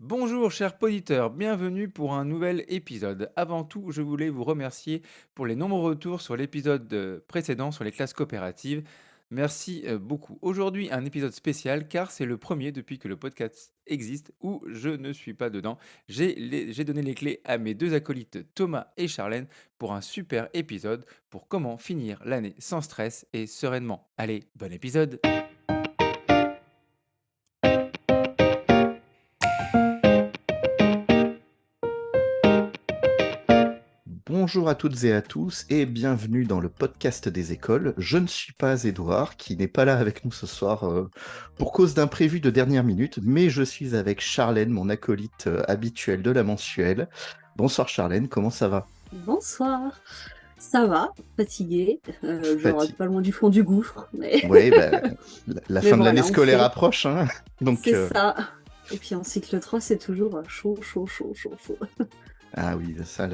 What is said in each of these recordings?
Bonjour chers auditeurs, bienvenue pour un nouvel épisode. Avant tout, je voulais vous remercier pour les nombreux retours sur l'épisode précédent sur les classes coopératives. Merci beaucoup. Aujourd'hui, un épisode spécial car c'est le premier depuis que le podcast existe où je ne suis pas dedans. J'ai donné les clés à mes deux acolytes Thomas et Charlène pour un super épisode pour comment finir l'année sans stress et sereinement. Allez, bon épisode. Bonjour à toutes et à tous et bienvenue dans le podcast des écoles. Je ne suis pas Édouard qui n'est pas là avec nous ce soir pour cause d'imprévu de dernière minute, mais je suis avec Charlène, mon acolyte habituel de la mensuelle. Bonsoir Charlène, comment ça va? Bonsoir, ça va, fatiguée, genre Fatigue. pas loin du fond du gouffre, mais, Ouais, bah, la mais fin de l'année voilà, on scolaire fait, approche, hein. Donc, c'est ça. Et puis en cycle 3, c'est toujours chaud, chaud, chaud, chaud, chaud. ah oui, ça,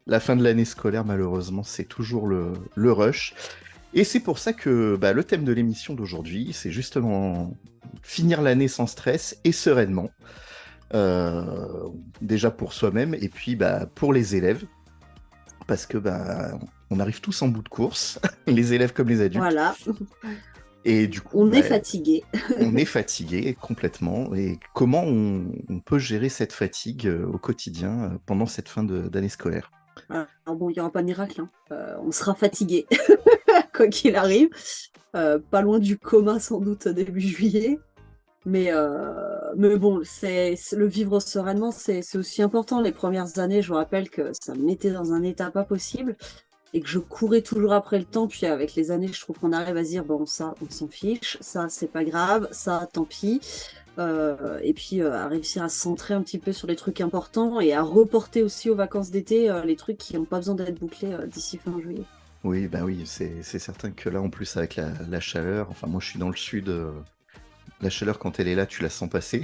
la fin de l'année scolaire, malheureusement, c'est toujours le rush. Et c'est pour ça que le thème de l'émission d'aujourd'hui, c'est justement finir l'année sans stress et sereinement. Euh, Déjà pour soi-même et puis pour les élèves, parce que on arrive tous en bout de course, les élèves comme les adultes, Voilà, et du coup, on est fatigué. on est fatigué complètement. Et comment on peut gérer cette fatigue au quotidien pendant cette fin d'année scolaire? Alors bon, il n'y aura pas de miracle, hein. On sera fatigué, quoi qu'il arrive. Pas loin du coma sans doute début juillet. Mais bon, le vivre sereinement, c'est aussi important. Les premières années, je vous rappelle que ça me mettait dans un état pas possible et que je courais toujours après le temps. Puis avec les années, je trouve qu'on arrive à se dire, bon, ça, on s'en fiche, ça, c'est pas grave, ça, tant pis. Et puis à réussir à se centrer un petit peu sur les trucs importants et à reporter aussi aux vacances d'été les trucs qui n'ont pas besoin d'être bouclés d'ici fin juillet. Oui, oui, c'est certain que là, en plus, avec la chaleur, enfin, moi, je suis dans le sud, la chaleur, quand elle est là, tu la sens passer.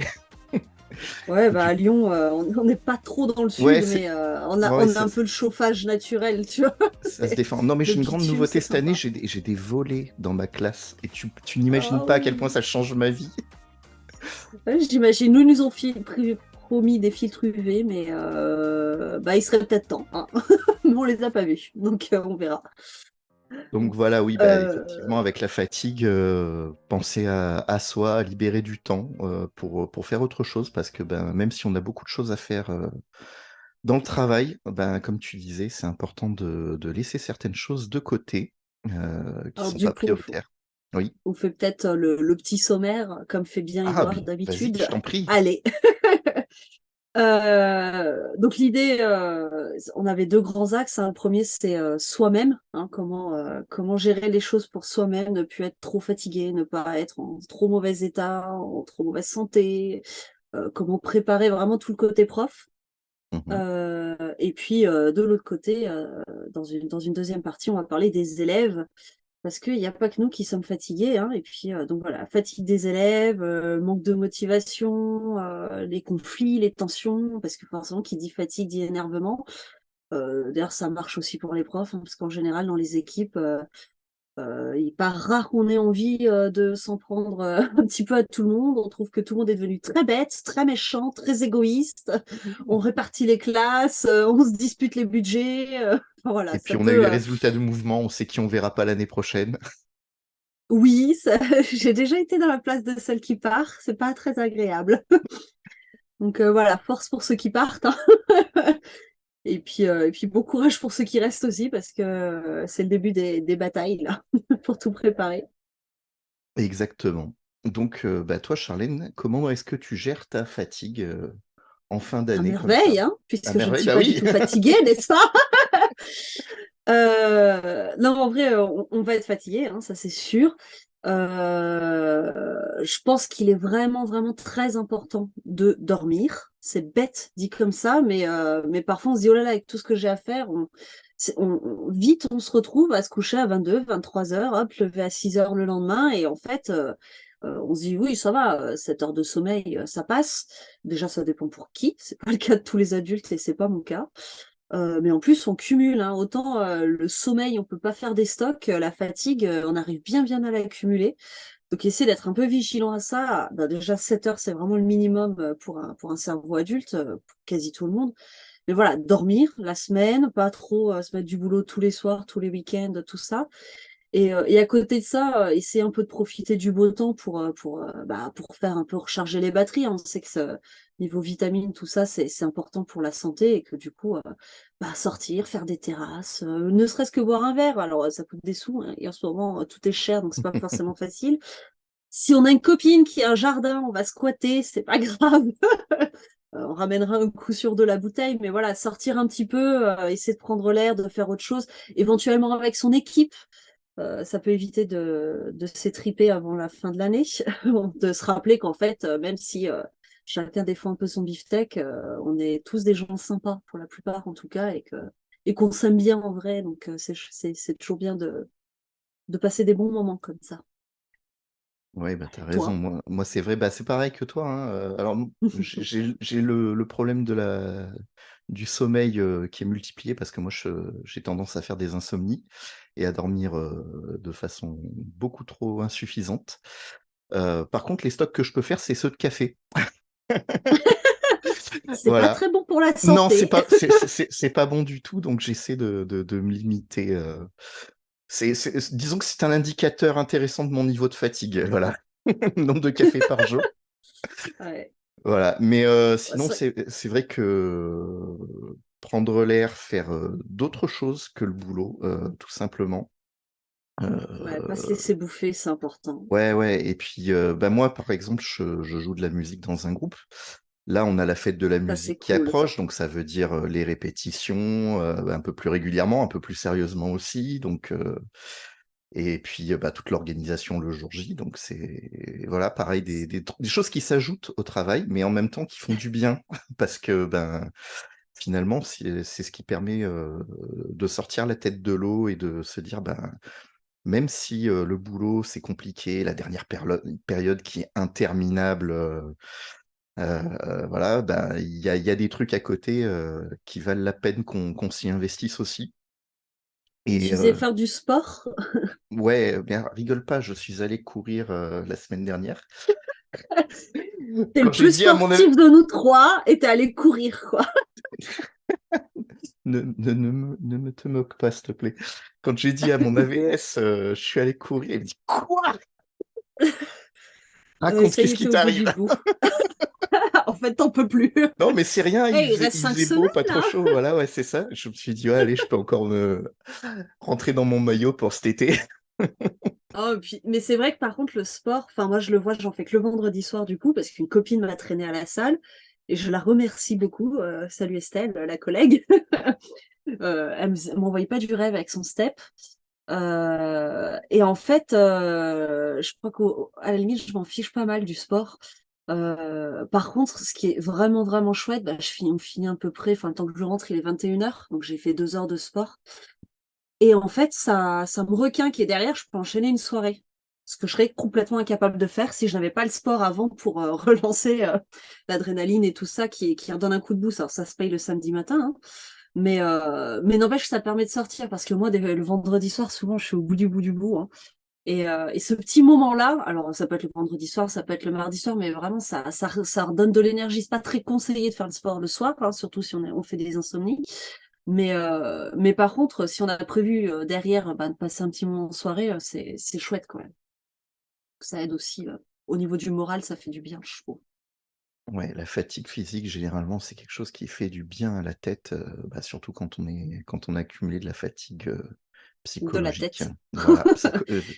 Ouais, bah Du à Lyon, on n'est pas trop dans le Ouais, sud, mais on a, ouais, on a un peu le chauffage naturel, tu vois. ça se défend. Non, mais Le j'ai une grande bitume, nouveauté c'est cette année, sympa. j'ai des volets dans ma classe. Et tu n'imagines Ah pas à quel point oui. ça change ma vie. Ouais, j'imagine. Nous, ils nous ont promis des filtres UV, mais bah, il serait peut-être temps, hein. Mais on les a pas vus, donc on verra. Donc voilà, oui, Euh, effectivement, avec la fatigue, penser à soi, à libérer du temps pour faire autre chose, parce que même si on a beaucoup de choses à faire dans le travail, comme tu disais, c'est important de laisser certaines choses de côté qui alors sont du pas coup, prioritaires. Oui. on fait peut-être le petit sommaire, comme fait bien Ah, Edouard vas-y, d'habitude. je t'en prie. Allez. Donc l'idée, on avait deux grands axes, hein. Le premier, c'est soi-même, hein, comment gérer les choses pour soi-même, ne plus être trop fatigué, ne pas être en trop mauvais état, en trop mauvaise santé, comment préparer vraiment tout le côté prof. Mhm. Et puis de l'autre côté, dans une deuxième partie, on va parler des élèves, parce qu'il n'y a pas que nous qui sommes fatigués, hein. Et puis, donc voilà, fatigue des élèves, manque de motivation, les conflits, les tensions, parce que forcément, qui dit fatigue dit énervement. D'ailleurs, ça marche aussi pour les profs, hein, parce qu'en général, dans les équipes, il n'est pas rare qu'on ait envie de s'en prendre un petit peu à tout le monde. On trouve que tout le monde est devenu très bête, très méchant, très égoïste. On répartit les classes, on se dispute les budgets. Enfin, voilà, Et puis ça on a eu peut. les résultats de mouvement, on sait qui on verra pas l'année prochaine. Oui, j'ai déjà été dans la place de celle qui part, c'est pas très agréable. Donc voilà, force pour ceux qui partent, hein. Et puis bon courage pour ceux qui restent aussi, parce que c'est le début des batailles, là, pour tout préparer. Exactement. Donc, toi, Charlène, comment est-ce que tu gères ta fatigue en fin À d'année comme ça? merveille, hein, À puisque je ne merveille, suis bah pas du oui. tout fatiguée, n'est-ce pas? Non, en vrai, on va être fatigué, hein, ça c'est sûr. Je pense qu'il est vraiment, vraiment très important de dormir. C'est bête dit comme ça, mais parfois on se dit, oh là là, avec tout ce que j'ai à faire, vite on se retrouve à se coucher à 22, 23 heures, hop, lever à 6 heures le lendemain, et en fait, on se dit, oui, ça va, 7 heures de sommeil, ça passe. Déjà, ça dépend pour qui, c'est pas le cas de tous les adultes et c'est pas mon cas. Mais en plus, on cumule, hein. Autant le sommeil, on peut pas faire des stocks, la fatigue, on arrive bien bien à l'accumuler. Donc, essayer d'être un peu vigilant à ça. Bah, déjà, 7 heures, c'est vraiment le minimum pour un cerveau adulte, pour quasi tout le monde. Mais voilà, dormir la semaine, pas trop se mettre du boulot tous les soirs, tous les week-ends, tout ça. Et à côté de ça, essayer un peu de profiter du beau temps pour faire un peu recharger les batteries. On sait que niveau vitamines, tout ça, c'est important pour la santé et que du coup, sortir, faire des terrasses, ne serait-ce que boire un verre. Alors, ça coûte des sous, hein, et en ce moment, tout est cher, donc c'est pas forcément facile. Si on a une copine qui a un jardin, on va squatter, c'est pas grave. On ramènera un coup sûr de la bouteille, mais voilà, sortir un petit peu, essayer de prendre l'air, de faire autre chose, éventuellement avec son équipe. Ça peut éviter de s'étriper avant la fin de l'année, de se rappeler qu'en fait, même si chacun défend un peu son beefsteak, on est tous des gens sympas pour la plupart en tout cas, et qu'on s'aime bien en vrai. Donc c'est toujours bien de passer des bons moments comme ça. Ouais, bah, t'as raison. Toi? Moi c'est vrai, bah, c'est pareil que toi, hein. Alors, j'ai le problème du sommeil qui est multiplié parce que moi, j'ai tendance à faire des insomnies et à dormir de façon beaucoup trop insuffisante. Par contre, les stocks que je peux faire, c'est ceux de café. C'est pas Voilà. très bon pour la Non, santé. c'est pas bon du tout, donc j'essaie de me limiter. Disons que c'est un indicateur intéressant de mon niveau de fatigue. Voilà. Nombre de cafés par jour. Ouais. Voilà. Mais Ouais, sinon, c'est vrai que prendre l'air, faire d'autres choses que le boulot, tout simplement. ouais, pas se Euh, laisser bouffer, c'est important. ouais, ouais. Et puis, bah, moi, par exemple, je joue de la musique dans un groupe. Là, on a la fête de la Ça, c'est musique qui cool. approche, donc ça veut dire les répétitions, un peu plus régulièrement, un peu plus sérieusement aussi. Donc, et puis, bah, toute l'organisation le jour J. Donc, c'est voilà, pareil, des choses qui s'ajoutent au travail, mais en même temps qui font du bien, parce que ben, finalement, c'est ce qui permet de sortir la tête de l'eau et de se dire, ben, même si le boulot c'est compliqué, la dernière période qui est interminable. Voilà, bah, il y a des trucs à côté, qui valent la peine qu'on s'y investisse aussi Et et tu faisais faire du sport? ouais, mais rigole pas, je suis allé courir, la semaine dernière. T'es Quand le j'ai plus dit à mon ami sportif de nous 3 et tu allé courir, quoi. ne me te moque pas, s'il te plaît. Quand j'ai dit à mon AVS, je suis allé courir, il me dit: «Quoi? Raconte, Ça y qu'est-ce est, qui tu au bout t'arrive?» du bout. En fait, tu peux plus. Non, mais c'est rien, Il reste il 5 faisait semaines, beau, pas trop hein. chaud, voilà, ouais, c'est ça. Je me suis dit: «Ouais, allez, je peux encore me rentrer dans mon maillot pour cet été». Oh, puis mais c'est vrai que par contre le sport, enfin moi je le vois, j'en fais que le vendredi soir du coup, parce qu'une copine m'a traînée à la salle et je la remercie beaucoup, salut Estelle, la collègue. Elle m'envoyait pas du rêve avec son step. Et en fait, je crois qu'à la limite, je m'en fiche pas mal du sport. Par contre, ce qui est vraiment, vraiment chouette, on finit à peu près, enfin, le temps que je rentre, il est 21 heures, donc j'ai fait 2 heures de sport. Et en fait, ça me requin qui est derrière, je peux enchaîner une soirée. Ce que je serais complètement incapable de faire si je n'avais pas le sport avant pour relancer l'adrénaline et tout ça qui redonne un coup de boost. Alors ça se paye le samedi matin, hein, mais n'empêche que ça permet de sortir parce que moi, le vendredi soir, souvent, je suis au bout du bout, hein. Et ce petit moment-là, alors ça peut être le vendredi soir, ça peut être le mardi soir, mais vraiment, ça redonne de l'énergie. C'est pas très conseillé de faire le sport le soir, hein, surtout si on fait des insomnies. Mais par contre, si on a prévu derrière de passer un petit moment en soirée, c'est chouette quand même. Ça aide aussi au niveau du moral, ça fait du bien, je trouve. Ouais, la fatigue physique, généralement, c'est quelque chose qui fait du bien à la tête, bah, surtout quand on a accumulé de la fatigue, De la psychologique. tête. Voilà,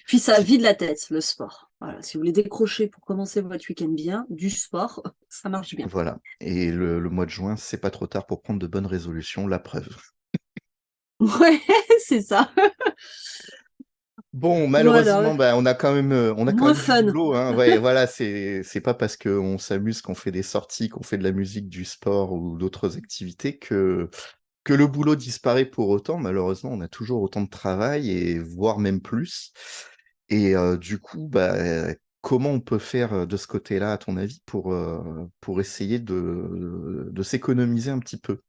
Puis ça vide la tête, le sport. Voilà, si vous voulez décrocher pour commencer votre week-end bien, du sport, ça marche bien. voilà, et le mois de juin, c'est pas trop tard pour prendre de bonnes résolutions, la preuve. Ouais, c'est ça. Bon, Voilà, malheureusement, bah, on a quand même moins du fun. boulot, hein. Ouais, voilà, c'est pas parce qu'on s'amuse, qu'on fait des sorties, qu'on fait de la musique, du sport ou d'autres activités que le boulot disparaît pour autant. Malheureusement, on a toujours autant de travail et voire même plus. Et du coup, bah, comment on peut faire de ce côté-là, à ton avis, pour essayer de s'économiser un petit peu?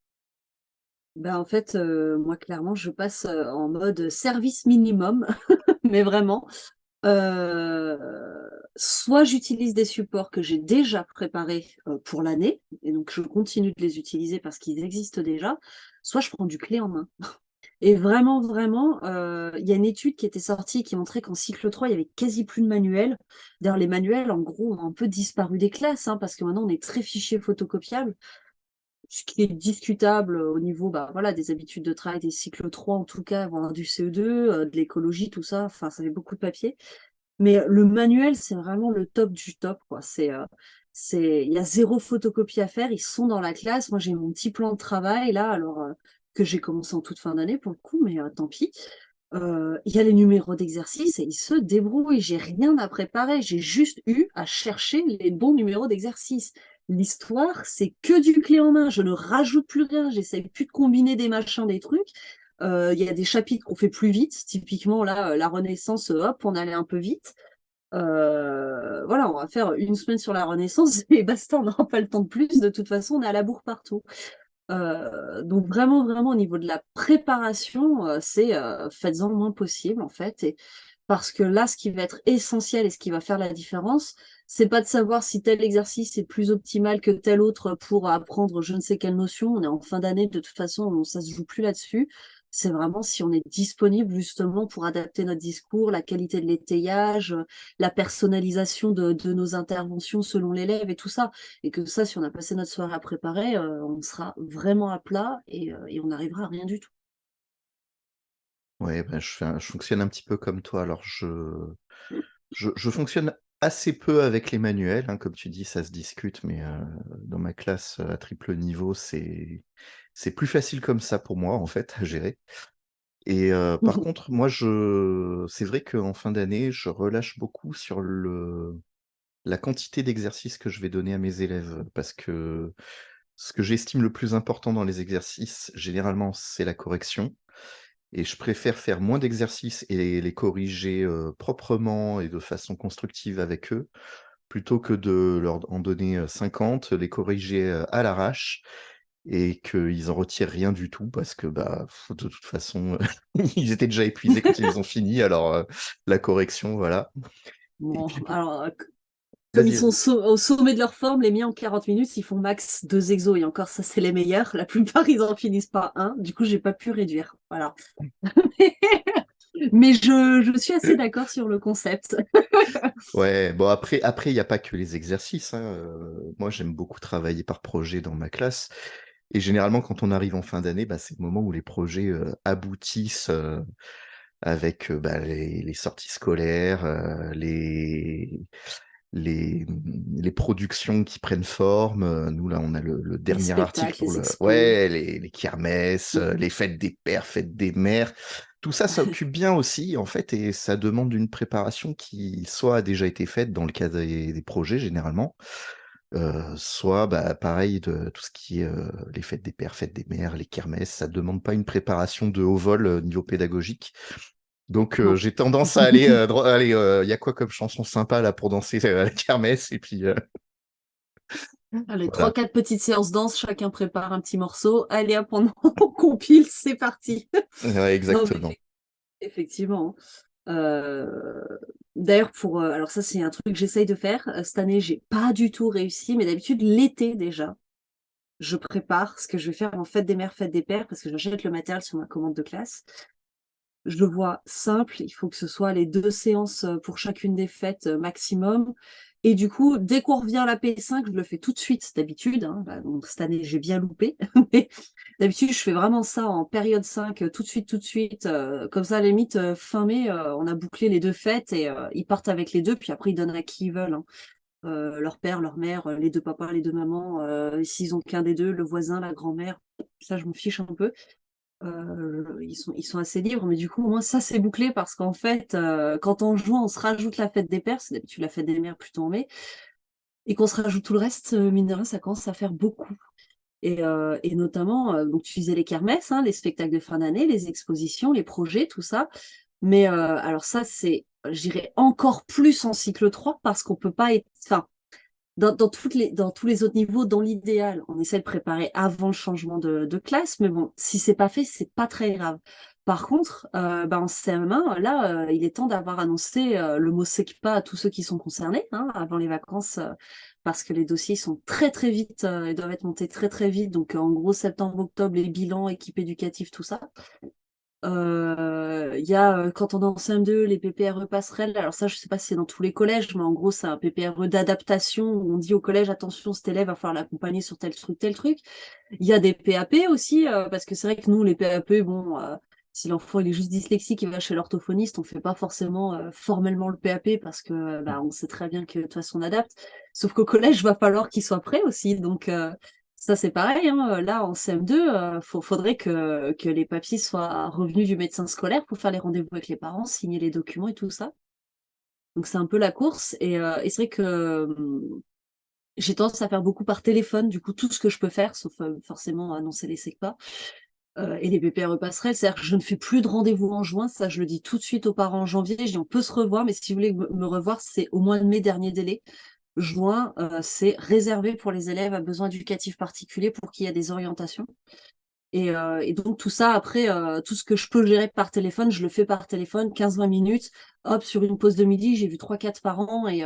En fait, moi clairement, je passe en mode service minimum, mais vraiment. Soit j'utilise des supports que j'ai déjà préparés pour l'année, et donc je continue de les utiliser parce qu'ils existent déjà, soit je prends du clé en main. Et vraiment, vraiment, il y a une étude qui était sortie qui montrait qu'en cycle 3, il y avait quasi plus de manuels. D'ailleurs, les manuels, en gros, ont un peu disparu des classes, hein, parce que maintenant, on est très fichier photocopiable, ce qui est discutable au niveau bah, voilà, des habitudes de travail des cycles 3, en tout cas, voire du CE2, de l'écologie, tout ça. Enfin, ça fait beaucoup de papier. Mais le manuel, c'est vraiment le top du top, quoi. Il y a zéro photocopie à faire. Ils sont dans la classe. Moi, j'ai mon petit plan de travail là, alors que j'ai commencé en toute fin d'année pour le coup, mais tant pis. Il y a les numéros d'exercice et ils se débrouillent. J'ai rien à préparer. J'ai juste eu à chercher les bons numéros d'exercice. L'histoire, c'est que du clé en main. Je ne rajoute plus rien. J'essaie plus de combiner des machins, des trucs. Il y a des chapitres qu'on fait plus vite. Typiquement, là, la Renaissance, hop, on allait un peu vite. Voilà, on va faire une semaine sur la Renaissance et basta, on n'aura pas le temps de plus. De toute façon, on est à la bourre partout. Donc vraiment, vraiment, au niveau de la préparation, c'est faites-en le moins possible, en fait. Et parce que là, ce qui va être essentiel et ce qui va faire la différence, c'est pas de savoir si tel exercice est plus optimal que tel autre pour apprendre je ne sais quelle notion. On est en fin d'année, de toute façon, ça se joue plus là-dessus. C'est vraiment si on est disponible justement pour adapter notre discours, la qualité de l'étayage, la personnalisation de nos interventions selon l'élève et tout ça. Et que ça, si on a passé notre soirée à préparer, on sera vraiment à plat et on n'arrivera à rien du tout. Ouais, ben, je fonctionne un petit peu comme toi. Alors je fonctionne assez peu avec les manuels, hein, comme tu dis, ça se discute, mais dans ma classe, à triple niveau, c'est plus facile comme ça pour moi, en fait, à gérer. Et par contre, moi, c'est vrai qu'en fin d'année, je relâche beaucoup sur la quantité d'exercices que je vais donner à mes élèves, parce que ce que j'estime le plus important dans les exercices, généralement, c'est la correction. Et je préfère faire moins d'exercices et les corriger, proprement et de façon constructive avec eux, plutôt que de leur en donner, 50, les corriger, à l'arrache et qu'ils en retirent rien du tout parce que, bah, de toute façon, ils étaient déjà épuisés quand ils les ont finis, alors, la correction, voilà. Et Bon, puis pour alors, comme ils vas-y, sont vas-y. au sommet de leur forme, les miens en 40 minutes, ils font max 2 exos et encore ça, c'est les meilleurs. La plupart, ils en finissent pas un. Du coup, j'ai pas pu réduire. Voilà. Mais je suis assez d'accord sur le concept. Ouais, bon après il y a pas que les exercices, hein, moi j'aime beaucoup travailler par projet dans ma classe et généralement quand on arrive en fin d'année, bah, c'est le moment où les projets, aboutissent, avec, bah, les sorties scolaires, les productions qui prennent forme, nous là, on a le Les dernier article spectacles, pour les le expos. ouais, les kermesses, les fêtes des pères, fêtes des mères. Tout ça, ça occupe bien aussi, en fait et ça demande une préparation qui soit a déjà été faite dans le cadre des projets généralement, soit, bah, pareil de tout ce qui est, les fêtes des pères, fêtes des mères, les kermesses, ça demande pas une préparation de haut vol, niveau pédagogique. Donc Non. j'ai tendance à aller, allez, il y a quoi comme chanson sympa là pour danser, à la kermesse et puis, Allez, voilà. 3-4 petites séances danse, chacun prépare un petit morceau. Allez, hop, on compile, c'est parti. Ouais, Non, mais exactement. effectivement. Euh, D'ailleurs, alors ça, c'est un truc que j'essaye de faire. Cette année, j'ai pas du tout réussi, mais d'habitude, l'été déjà, je prépare ce que je vais faire en fête des mères, fête des pères, parce que j'achète le matériel sur ma commande de classe. Je le vois simple, il faut que ce soit les 2 séances pour chacune des fêtes maximum. Et du coup, dès qu'on revient à la P5, je le fais tout de suite d'habitude, hein. Bah, donc cette année, j'ai bien loupé. Mais d'habitude, je fais vraiment ça en période 5, tout de suite, tout de suite. Comme ça, à la limite, fin mai, on a bouclé les 2 fêtes et ils partent avec les 2, puis après, ils donnent à qui ils veulent, hein. Leur père, leur mère, les 2 papas, les 2 mamans, s'ils ont qu'un des 2, le voisin, la grand-mère, ça, je m'en fiche un peu. Ils sont assez libres, mais du coup, au moins, ça, c'est bouclé parce qu'en fait, quand en juin, on se rajoute la fête des pères, c'est d'habitude la fête des mères plutôt en mai, et qu'on se rajoute tout le reste, mine de rien, ça commence à faire beaucoup. Et notamment, donc tu disais les kermesses, hein, les spectacles de fin d'année, les expositions, les projets, tout ça. Mais alors ça, c'est, je dirais, encore plus en cycle 3 parce qu'on peut pas être, enfin, dans tous les autres niveaux, dans l'idéal, on essaie de préparer avant le changement de classe, mais bon, si c'est pas fait, c'est pas très grave. Par contre, en CM1, là, il est temps d'avoir annoncé le mot SECPA à tous ceux qui sont concernés, hein, avant les vacances, parce que les dossiers sont très très vite, ils doivent être montés très très vite. Donc en gros, septembre-octobre, les bilans, équipe éducative, tout ça. Il y a, quand on est en CM2, les PPRE passerelles. Alors ça, je sais pas si c'est dans tous les collèges, mais en gros, c'est un PPRE d'adaptation où on dit au collège, attention, cet élève va falloir l'accompagner sur tel truc, tel truc. Il y a des PAP aussi, parce que c'est vrai que nous, les PAP, bon, si l'enfant il est juste dyslexique, il va chez l'orthophoniste, on fait pas forcément formellement le PAP parce que on sait très bien que de toute façon on adapte. Sauf qu'au collège, il va falloir qu'il soit prêt aussi. Donc ça c'est pareil, hein. Là en CM2, faudrait que les papiers soient revenus du médecin scolaire pour faire les rendez-vous avec les parents, signer les documents et tout ça. Donc c'est un peu la course. Et c'est vrai que j'ai tendance à faire beaucoup par téléphone, du coup tout ce que je peux faire, sauf forcément annoncer les SECPA. Et les PPRE passerelles, c'est-à-dire que je ne fais plus de rendez-vous en juin, ça je le dis tout de suite aux parents en janvier, je dis on peut se revoir, mais si vous voulez me revoir, c'est au mois de mai, dernier délai. Juin, c'est réservé pour les élèves à besoins éducatifs particuliers pour qu'il y ait des orientations. Et donc tout ça, après, tout ce que je peux gérer par téléphone, je le fais par téléphone, 15-20 minutes, hop, sur une pause de midi, j'ai vu 3-4 parents et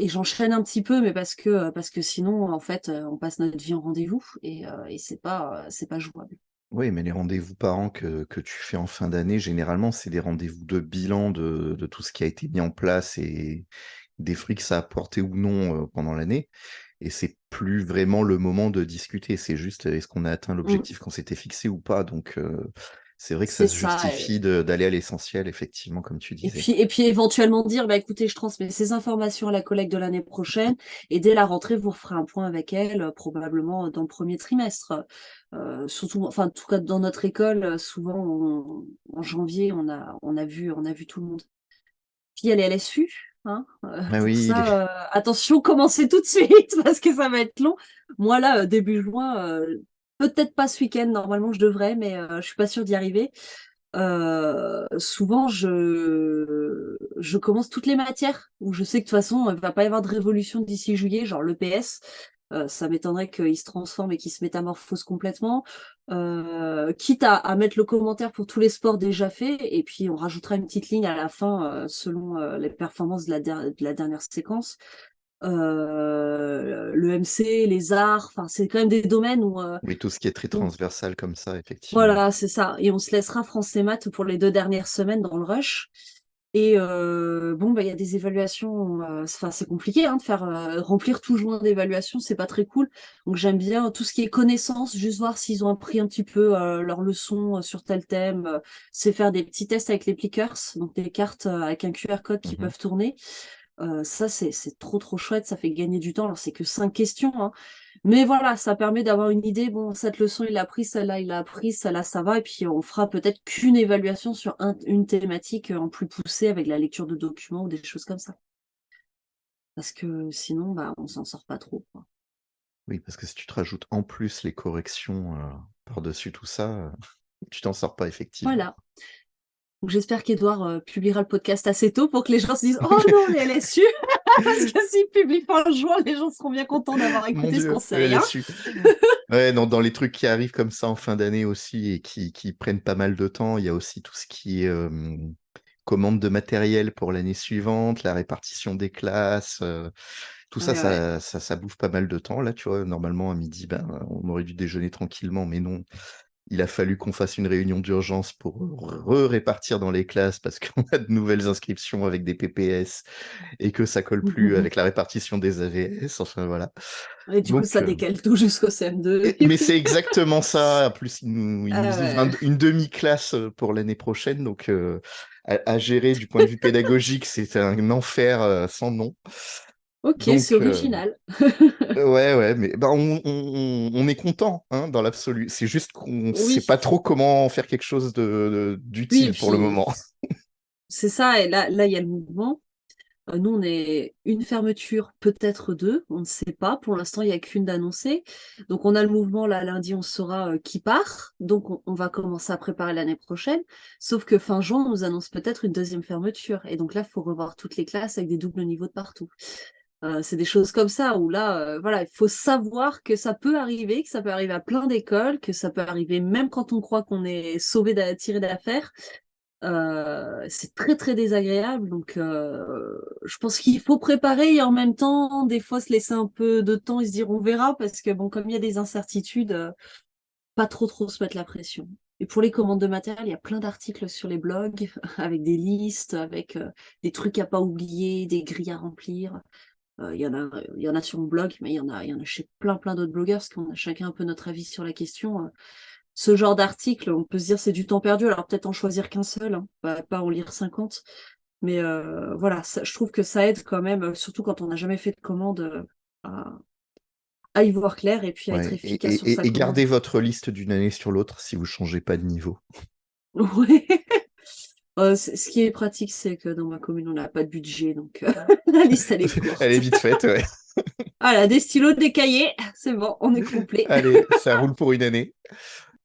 j'enchaîne un petit peu, mais parce que sinon, en fait, on passe notre vie en rendez-vous et c'est pas jouable. Oui, mais les rendez-vous parents que tu fais en fin d'année, généralement, c'est des rendez-vous de bilan de tout ce qui a été mis en place et des fruits que ça a apporté ou non, pendant l'année. Et c'est plus vraiment le moment de discuter, c'est juste, est-ce qu'on a atteint Mmh. l'objectif qu'on s'était fixé ou pas? Donc, c'est vrai que ça C'est se ça. justifie d'aller à l'essentiel, effectivement, comme tu disais. Et puis éventuellement dire, bah écoutez, je transmets ces informations à la collègue de l'année prochaine, et dès la rentrée, vous referez un point avec elle, probablement dans le premier trimestre. Surtout, enfin, en tout cas, dans notre école, souvent, en janvier, on a vu tout le monde. Puis il y a les LSU, hein, Ah pour oui, les ça, attention, commencez tout de suite, parce que ça va être long. Moi, là, début juin, peut-être pas ce week-end, normalement, je devrais, mais je suis pas sûre d'y arriver. Souvent je commence toutes les matières où je sais que de toute façon il va pas y avoir de révolution d'ici juillet, genre l'EPS. Ça m'étonnerait qu'il se transforme et qu'il se métamorphose complètement. Quitte à mettre le commentaire pour tous les sports déjà faits, et puis on rajoutera une petite ligne à la fin selon les performances de la dernière séquence. Le MC, les arts, enfin c'est quand même des domaines où oui, tout ce qui est très transversal comme ça, effectivement. voilà, c'est ça. Et on se laissera France et maths pour les 2 dernières semaines dans le rush. Et il y a des évaluations, enfin, c'est compliqué, hein, de faire, remplir tout joint d'évaluations, c'est pas très cool. Donc j'aime bien tout ce qui est connaissances, juste voir s'ils ont appris un petit peu, leurs leçons, sur tel thème, c'est faire des petits tests avec les Plickers, donc des cartes, avec un QR code qui Mmh. peuvent tourner. Ça, c'est trop, trop chouette, ça fait gagner du temps. Alors c'est que 5 questions, hein. Mais voilà, ça permet d'avoir une idée. Bon, cette leçon, il l'a appris, celle-là, il l'a appris, celle-là, ça va. Et puis, on fera peut-être qu'une évaluation sur une thématique en plus poussée avec la lecture de documents ou des choses comme ça. Parce que sinon, on s'en sort pas trop, quoi. Oui, parce que si tu te rajoutes en plus les corrections, par-dessus tout ça, tu t'en sors pas, effectivement. Voilà. Donc, j'espère qu'Edouard publiera le podcast assez tôt pour que les gens se disent: «Oh non, les LSU!» Parce que s'il publie pas en juin, les gens seront bien contents d'avoir Mon écouté ce Dieu, conseil, hein. LSU. Ouais, dans les trucs qui arrivent comme ça en fin d'année aussi et qui prennent pas mal de temps, il y a aussi tout ce qui est, commande de matériel pour l'année suivante, la répartition des classes, tout ça, Ouais, ouais. ça bouffe pas mal de temps. Là, tu vois, normalement à midi, on aurait dû déjeuner tranquillement, mais non. Il a fallu qu'on fasse une réunion d'urgence pour répartir dans les classes parce qu'on a de nouvelles inscriptions avec des PPS et que ça colle plus avec la répartition des AVS, enfin voilà. Et du coup, Donc, ça décale tout jusqu'au CM2 et mais puis c'est exactement ça. En plus, ils nous ouvrent ouais. une demi-classe pour l'année prochaine, donc à gérer du point de vue pédagogique, c'est un enfer sans nom. OK, c'est Donc, original. ouais, ouais, mais on est content, hein, dans l'absolu. C'est juste qu'on sait Oui, pas trop comment faire quelque chose oui, et d'utile pour le puis moment. c'est ça. Et là, il y a le mouvement. Nous, on est une fermeture, peut-être deux, on ne sait pas. Pour l'instant, il n'y a qu'une d'annoncée. Donc, on a le mouvement, là, lundi, on saura qui part. Donc, on va commencer à préparer l'année prochaine. Sauf que fin juin, on nous annonce peut-être une deuxième fermeture. Et donc là, il faut revoir toutes les classes avec des doubles niveaux de partout. C'est des choses comme ça où là, voilà, il faut savoir que ça peut arriver, que ça peut arriver à plein d'écoles, que ça peut arriver même quand on croit qu'on est sauvé, tiré d'affaire. C'est très très désagréable, donc je pense qu'il faut préparer et en même temps, des fois, se laisser un peu de temps et se dire on verra, parce que bon, comme il y a des incertitudes, pas trop se mettre la pression. Et pour les commandes de matériel, il y a plein d'articles sur les blogs avec des listes, avec des trucs à pas oublier, des grilles à remplir. Il y en a sur mon blog, mais il y en a chez plein d'autres blogueurs, parce qu'on a chacun un peu notre avis sur la question. Ce genre d'article, on peut se dire c'est du temps perdu, alors peut-être en choisir qu'un seul, hein, pas en lire 50. Mais voilà, je trouve que ça aide quand même, surtout quand on n'a jamais fait de commande, à, à y voir clair et puis à être Ouais. efficace sur sa Et commande. gardez votre liste d'une année sur l'autre si vous changez pas de niveau. Ouais. Ce qui est pratique, c'est que dans ma commune, on n'a pas de budget, donc la liste, elle est Elle est courte. vite faite, ouais. Voilà, des stylos, des cahiers, c'est bon, on est complet. Allez, ça roule pour une année.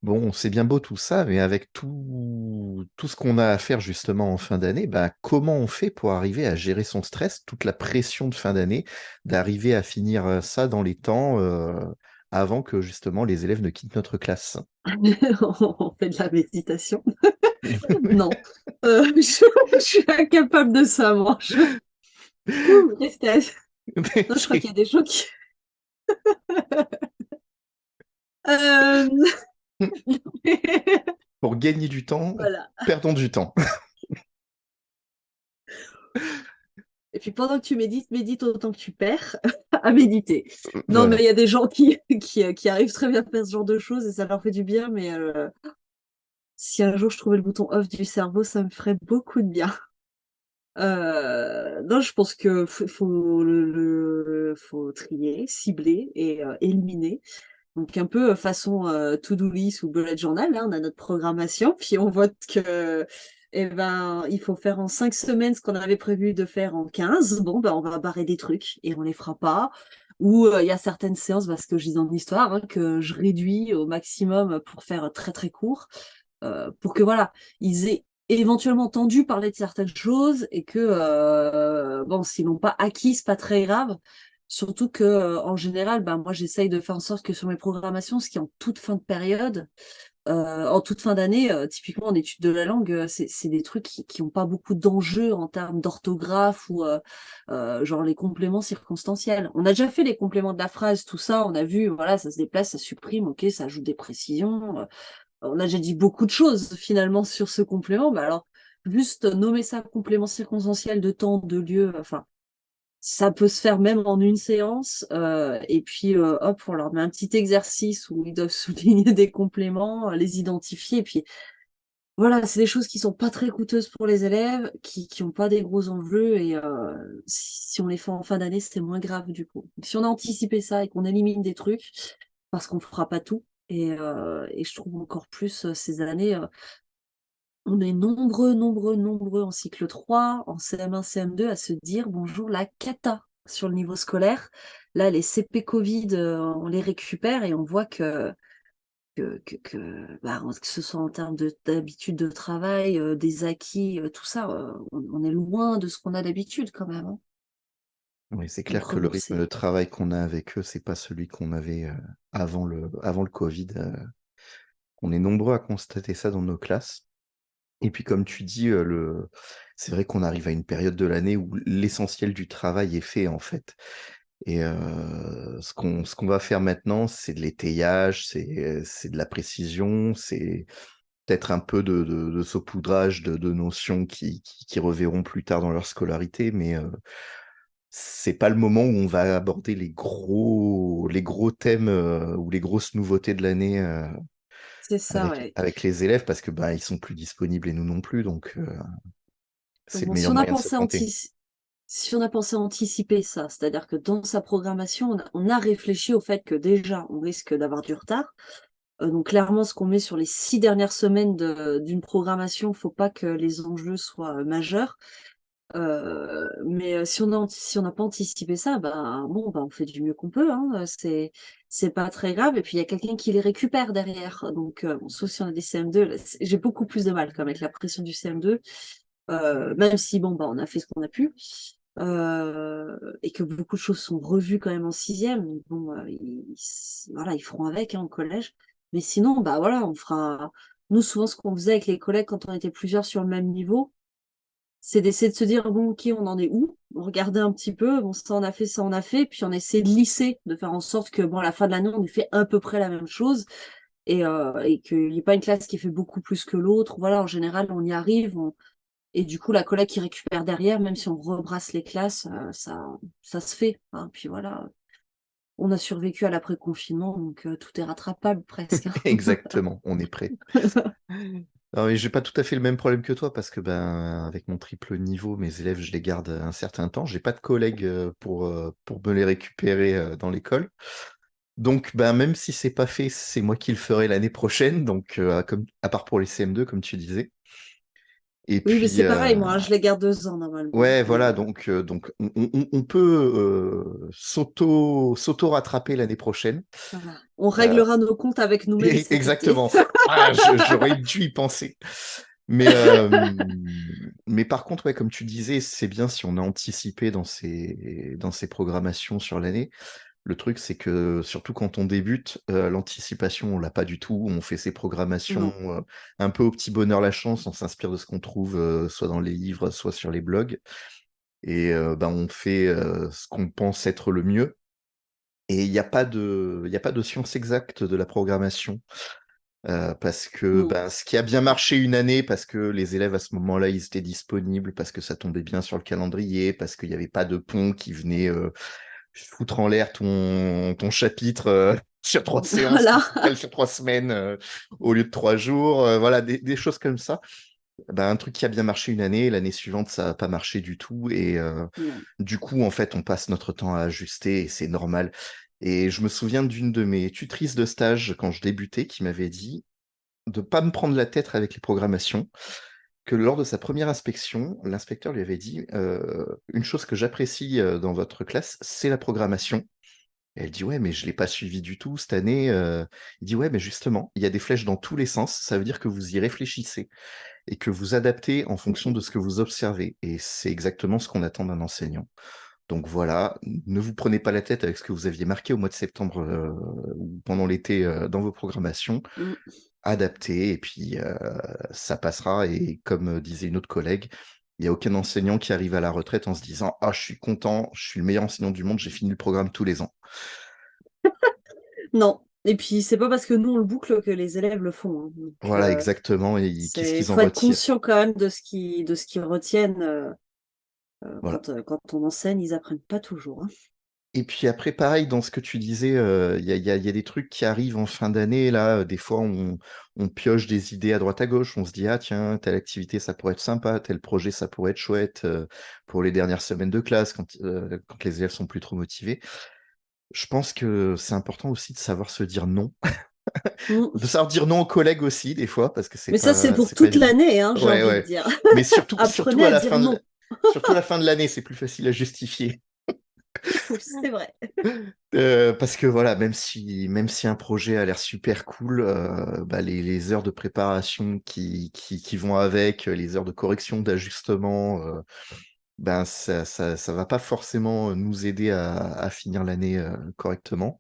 Bon, c'est bien beau tout ça, mais avec tout ce qu'on a à faire justement en fin d'année, bah, comment on fait pour arriver à gérer son stress, toute la pression de fin d'année, d'arriver à finir ça dans les temps avant que justement les élèves ne quittent notre classe? On fait de la méditation. Non, je suis incapable de ça, moi. Restez Non, je crois qu'il y a des gens qui... Euh, Pour gagner du temps, Voilà. perdons du temps. Et puis pendant que tu médites, médite autant que tu perds à méditer. Non, mais Voilà. il y a des gens qui arrivent très bien à faire ce genre de choses et ça leur fait du bien, mais si un jour je trouvais le bouton off du cerveau, ça me ferait beaucoup de bien. Non, je pense que faut trier, cibler et éliminer. Donc un peu façon to-do list ou bullet journal, là, on a notre programmation, puis on voit que eh ben, il faut faire en 5 semaines ce qu'on avait prévu de faire en 15. Bon, ben, on va barrer des trucs et on les fera pas. Ou il y a certaines séances, parce que je dis dans l'histoire, hein, que je réduis au maximum pour faire très très court, pour que voilà, ils aient éventuellement entendu parler de certaines choses et que bon, s'ils n'ont pas acquis, c'est pas très grave. Surtout que en général, ben moi j'essaye de faire en sorte que sur mes programmations, ce qui est en toute fin de période, en toute fin d'année, typiquement en études de la langue, c'est des trucs qui ont pas beaucoup d'enjeux en termes d'orthographe ou genre les compléments circonstanciels. On a déjà fait les compléments de la phrase, tout ça, on a vu, voilà, ça se déplace, ça supprime, ok, ça ajoute des précisions. On a déjà dit beaucoup de choses finalement sur ce complément, mais alors juste nommer ça complément circonstanciel de temps, de lieu, enfin ça peut se faire même en une séance, et puis hop, on leur met un petit exercice où ils doivent souligner des compléments, les identifier, et puis voilà, c'est des choses qui sont pas très coûteuses pour les élèves, qui ont pas des gros enjeux, et si on les fait en fin d'année, c'est moins grave du coup. Donc, si on a anticipé ça et qu'on élimine des trucs, parce qu'on fera pas tout, et je trouve encore plus ces années, on est nombreux en cycle 3, en CM1, CM2, à se dire bonjour la cata sur le niveau scolaire. Là, les CP Covid, on les récupère et on voit que ce soit en termes d'habitude de travail, des acquis, tout ça, on est loin de ce qu'on a d'habitude quand même, hein. Oui, c'est clair Donc que le bon, rythme de travail qu'on a avec eux, c'est pas celui qu'on avait avant le Covid. On est nombreux à constater ça dans nos classes. Et puis, comme tu dis, c'est vrai qu'on arrive à une période de l'année où l'essentiel du travail est fait, en fait. Et ce qu'on va faire maintenant, c'est de l'étayage, c'est de la précision, c'est peut-être un peu de saupoudrage de notions qui reverront plus tard dans leur scolarité, mais c'est pas le moment où on va aborder les gros thèmes ou les grosses nouveautés de l'année c'est ça, avec, ouais. avec les élèves parce que bah, ils sont plus disponibles et nous non plus, donc Donc c'est le bon, meilleur moyen de s'orienter. si on a pensé anticiper ça, c'est-à-dire que dans sa programmation, on a réfléchi au fait que déjà, on risque d'avoir du retard. Donc clairement, ce qu'on met sur les 6 dernières semaines d'une programmation, faut pas que les enjeux soient majeurs. Mais si on n'a pas anticipé ça, ben bon, ben on fait du mieux qu'on peut, hein. C'est pas très grave. Et puis il y a quelqu'un qui les récupère derrière. Donc bon, sauf si on a des CM2, là, j'ai beaucoup plus de mal quand même avec la pression du CM2. Même si bon, ben on a fait ce qu'on a pu. et que beaucoup de choses sont revues quand même en sixième. Donc bon, voilà, ils feront avec au collège. Mais sinon, bah voilà, on fera. Nous, souvent, ce qu'on faisait avec les collègues quand on était plusieurs sur le même niveau, c'est d'essayer de se dire, bon, ok, on en est où? On regardait un petit peu, bon, ça on a fait, puis on essaie de lisser, de faire en sorte que, bon, à la fin de l'année, on ait fait à peu près la même chose, et qu'il n'y ait pas une classe qui fait beaucoup plus que l'autre. Voilà, en général, on y arrive, et du coup, la collègue qui récupère derrière, même si on rebrasse les classes, ça se fait, hein. Puis voilà, on a survécu à l'après-confinement, donc tout est rattrapable presque, hein. Exactement, on est prêt. Non, mais j'ai pas tout à fait le même problème que toi parce que ben avec mon triple niveau, mes élèves, je les garde un certain temps. J'ai pas de collègues pour me les récupérer dans l'école. Donc ben même si c'est pas fait, c'est moi qui le ferai l'année prochaine. Donc comme à part pour les CM2 comme tu disais. Et Oui, mais puis c'est pareil, moi, hein, je les garde 2 ans normalement. ouais Mais voilà donc on peut s'auto-rattraper l'année prochaine. voilà. On Euh, réglera nos comptes avec nous-mêmes cet été. Exactement. Ah, j'aurais dû y penser. Mais, mais par contre, ouais, comme tu disais, c'est bien si on a anticipé dans ces programmations sur l'année. Le truc, c'est que surtout quand on débute, l'anticipation, on l'a pas du tout. On fait ses programmations Non. un peu au petit bonheur la chance. On s'inspire de ce qu'on trouve soit dans les livres, soit sur les blogs. Et ben, on fait ce qu'on pense être le mieux. Et il y a pas de science exacte de la programmation. Parce que Non. ben, ce qui a bien marché une année, parce que les élèves à ce moment-là, ils étaient disponibles, parce que ça tombait bien sur le calendrier, parce qu'il n'y avait pas de pont qui venait foutre en l'air ton chapitre sur 3 séances qui Voilà. s'étale sur 3 semaines au lieu de 3 jours. Voilà, des choses comme ça. Ben, un truc qui a bien marché une année, l'année suivante, ça n'a pas marché du tout. Et Non. du coup, en fait, on passe notre temps à ajuster et c'est normal. Et je me souviens d'une de mes tutrices de stage quand je débutais qui m'avait dit de pas me prendre la tête avec les programmations, que lors de sa première inspection, l'inspecteur lui avait dit une chose que j'apprécie dans votre classe, c'est la programmation. Et elle dit ouais, mais je l'ai pas suivi du tout cette année. Il dit ouais, mais justement, il y a des flèches dans tous les sens. Ça veut dire que vous y réfléchissez et que vous adaptez en fonction de ce que vous observez. Et c'est exactement ce qu'on attend d'un enseignant. Donc voilà, ne vous prenez pas la tête avec ce que vous aviez marqué au mois de septembre ou pendant l'été dans vos programmations. Mm. Adapté et puis ça passera. Et comme disait une autre collègue, il n'y a aucun enseignant qui arrive à la retraite en se disant ah je suis content, je suis le meilleur enseignant du monde, j'ai fini le programme tous les ans. Non. Et puis, c'est pas parce que nous, on le boucle que les élèves le font, hein. Donc, Voilà exactement. Et qu'est-ce qu'ils en faut être retirent? conscient quand même de ce qu'ils retiennent. Voilà. Quand on enseigne, ils apprennent pas toujours, hein. Et puis après, pareil, dans ce que tu disais, il y a des trucs qui arrivent en fin d'année. Là, des fois, on pioche des idées à droite à gauche. On se dit, ah tiens, telle activité, ça pourrait être sympa, tel projet, ça pourrait être chouette pour les dernières semaines de classe, quand les élèves sont plus trop motivés. Je pense que c'est important aussi de savoir se dire non. Mm. De savoir dire non aux collègues aussi, des fois, parce que Mais ça, c'est pour c'est pas toute évident. l'année, hein, j'ai Ouais, envie de ouais. dire. Mais surtout Apprenez à à la dire fin non. surtout à la fin de l'année, c'est plus facile à justifier. Oui, c'est vrai. Parce que voilà, même si un projet a l'air super cool, bah, les heures de préparation qui vont avec, les heures de correction, d'ajustement, ben ça va pas forcément nous aider à finir l'année correctement.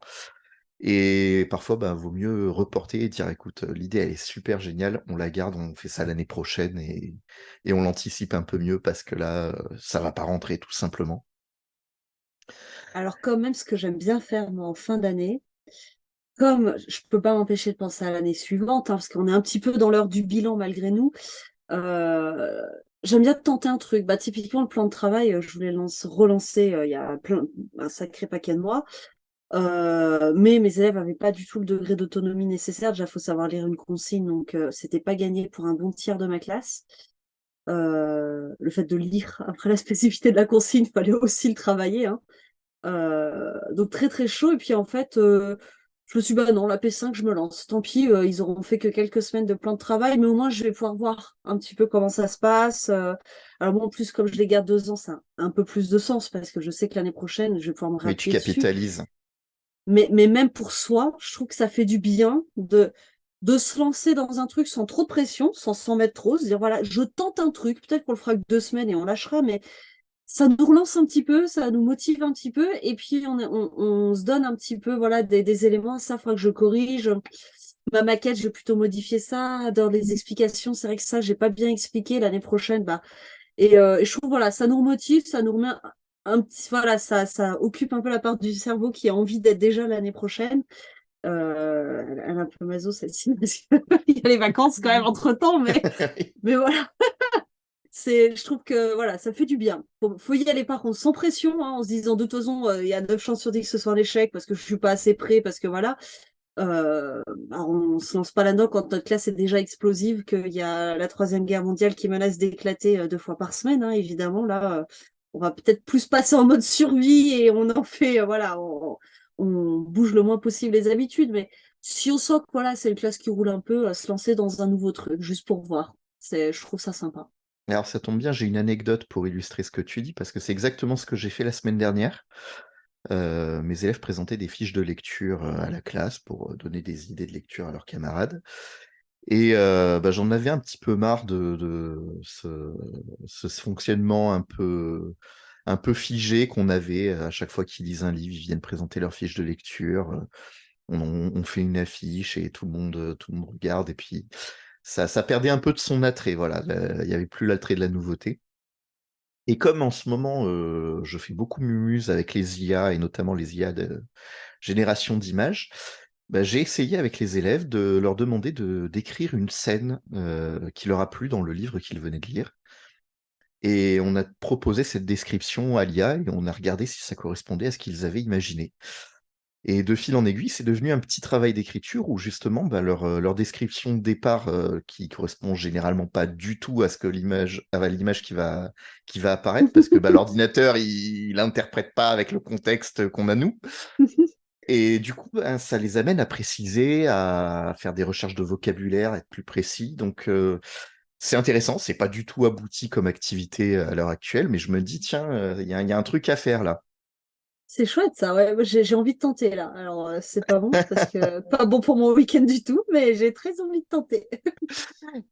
Et parfois, ben, vaut mieux reporter et dire, écoute, l'idée elle est super géniale, on la garde, on fait ça l'année prochaine et on l'anticipe un peu mieux parce que là, ça va pas rentrer tout simplement. Alors, quand même, ce que j'aime bien faire, moi, en fin d'année, comme je peux pas m'empêcher de penser à l'année suivante, hein, parce qu'on est un petit peu dans l'heure du bilan malgré nous, heu, j'aime bien tenter un truc. Bah, typiquement, le plan de travail, je voulais relancer, il y a un sacré paquet de mois, mais mes élèves avaient pas du tout le degré d'autonomie nécessaire. Déjà, faut savoir lire une consigne, donc c'était pas gagné pour un bon tiers de ma classe. Le fait de lire après la spécificité de la consigne, fallait aussi le travailler, hein. Donc très, très chaud et puis en fait, je me suis dit: «Bah non, la P5 je me lance. Tant pis, ils auront fait que quelques semaines de plan de travail, mais au moins je vais pouvoir voir un petit peu comment ça se passe», alors moi en plus comme je les garde 2 ans, ça a un peu plus de sens parce que je sais que l'année prochaine, je vais pouvoir me Mais tu rappeler dessus. capitalises. Mais même pour soi, je trouve que ça fait du bien de se lancer dans un truc sans trop de pression, sans s'en mettre trop, se dire: «Voilà, je tente un truc, peut-être qu'on le fera que 2 semaines et on lâchera», mais ça nous relance un petit peu, ça nous motive un petit peu, et puis on se donne un petit peu, voilà, des éléments. Ça, il faudra que je corrige. Ma maquette, je vais plutôt modifier ça. Dans les explications, c'est vrai que ça, j'ai pas bien expliqué l'année prochaine. Et je trouve, voilà, ça nous remotive, ça nous remet un petit, voilà, ça occupe un peu la part du cerveau qui a envie d'être déjà l'année prochaine. Elle est un peu maso, celle-ci, parce qu'il y a les vacances quand même entre-temps, mais voilà. Je trouve que voilà, ça fait du bien. Faut y aller par contre sans pression, hein, en se disant de toute façon, il y a 9 chances sur 10 que ce soit un échec parce que je suis pas assez prêt, parce que voilà. Alors on se lance pas là-dedans quand notre classe est déjà explosive, qu'il y a la Troisième Guerre mondiale qui menace d'éclater 2 fois par semaine, hein, évidemment. Là, on va peut-être plus passer en mode survie et on en fait, voilà, on bouge le moins possible les habitudes. Mais si on sent que voilà, c'est une classe qui roule un peu, se lancer dans un nouveau truc, juste pour voir. Je trouve ça sympa. Alors ça tombe bien, j'ai une anecdote pour illustrer ce que tu dis, parce que c'est exactement ce que j'ai fait la semaine dernière. Mes élèves présentaient des fiches de lecture à la classe pour donner des idées de lecture à leurs camarades. Et bah, j'en avais un petit peu marre de ce fonctionnement un peu figé qu'on avait à chaque fois qu'ils lisent un livre, ils viennent présenter leur fiche de lecture. On fait une affiche et tout le monde regarde, et puis ça perdait un peu de son attrait. Voilà, il n'y avait plus l'attrait de la nouveauté. Et comme en ce moment, je fais beaucoup mumuse avec les IA, et notamment les IA de génération d'images, bah, j'ai essayé avec les élèves de leur demander d'écrire une scène qui leur a plu dans le livre qu'ils venaient de lire. Et on a proposé cette description à l'IA et on a regardé si ça correspondait à ce qu'ils avaient imaginé. Et de fil en aiguille, c'est devenu un petit travail d'écriture où justement, bah, leur description de départ, qui correspond généralement pas du tout à l'image qui va apparaître, parce que bah, l'ordinateur, il interprète pas avec le contexte qu'on a nous. Et du coup, ben, ça les amène à préciser, à faire des recherches de vocabulaire, être plus précis. Donc, c'est intéressant. C'est pas du tout abouti comme activité à l'heure actuelle, mais je me dis, tiens, il y a un truc à faire là. C'est chouette ça, ouais. Moi, j'ai envie de tenter là. Alors c'est pas bon parce que pas bon pour mon week-end du tout, mais j'ai très envie de tenter.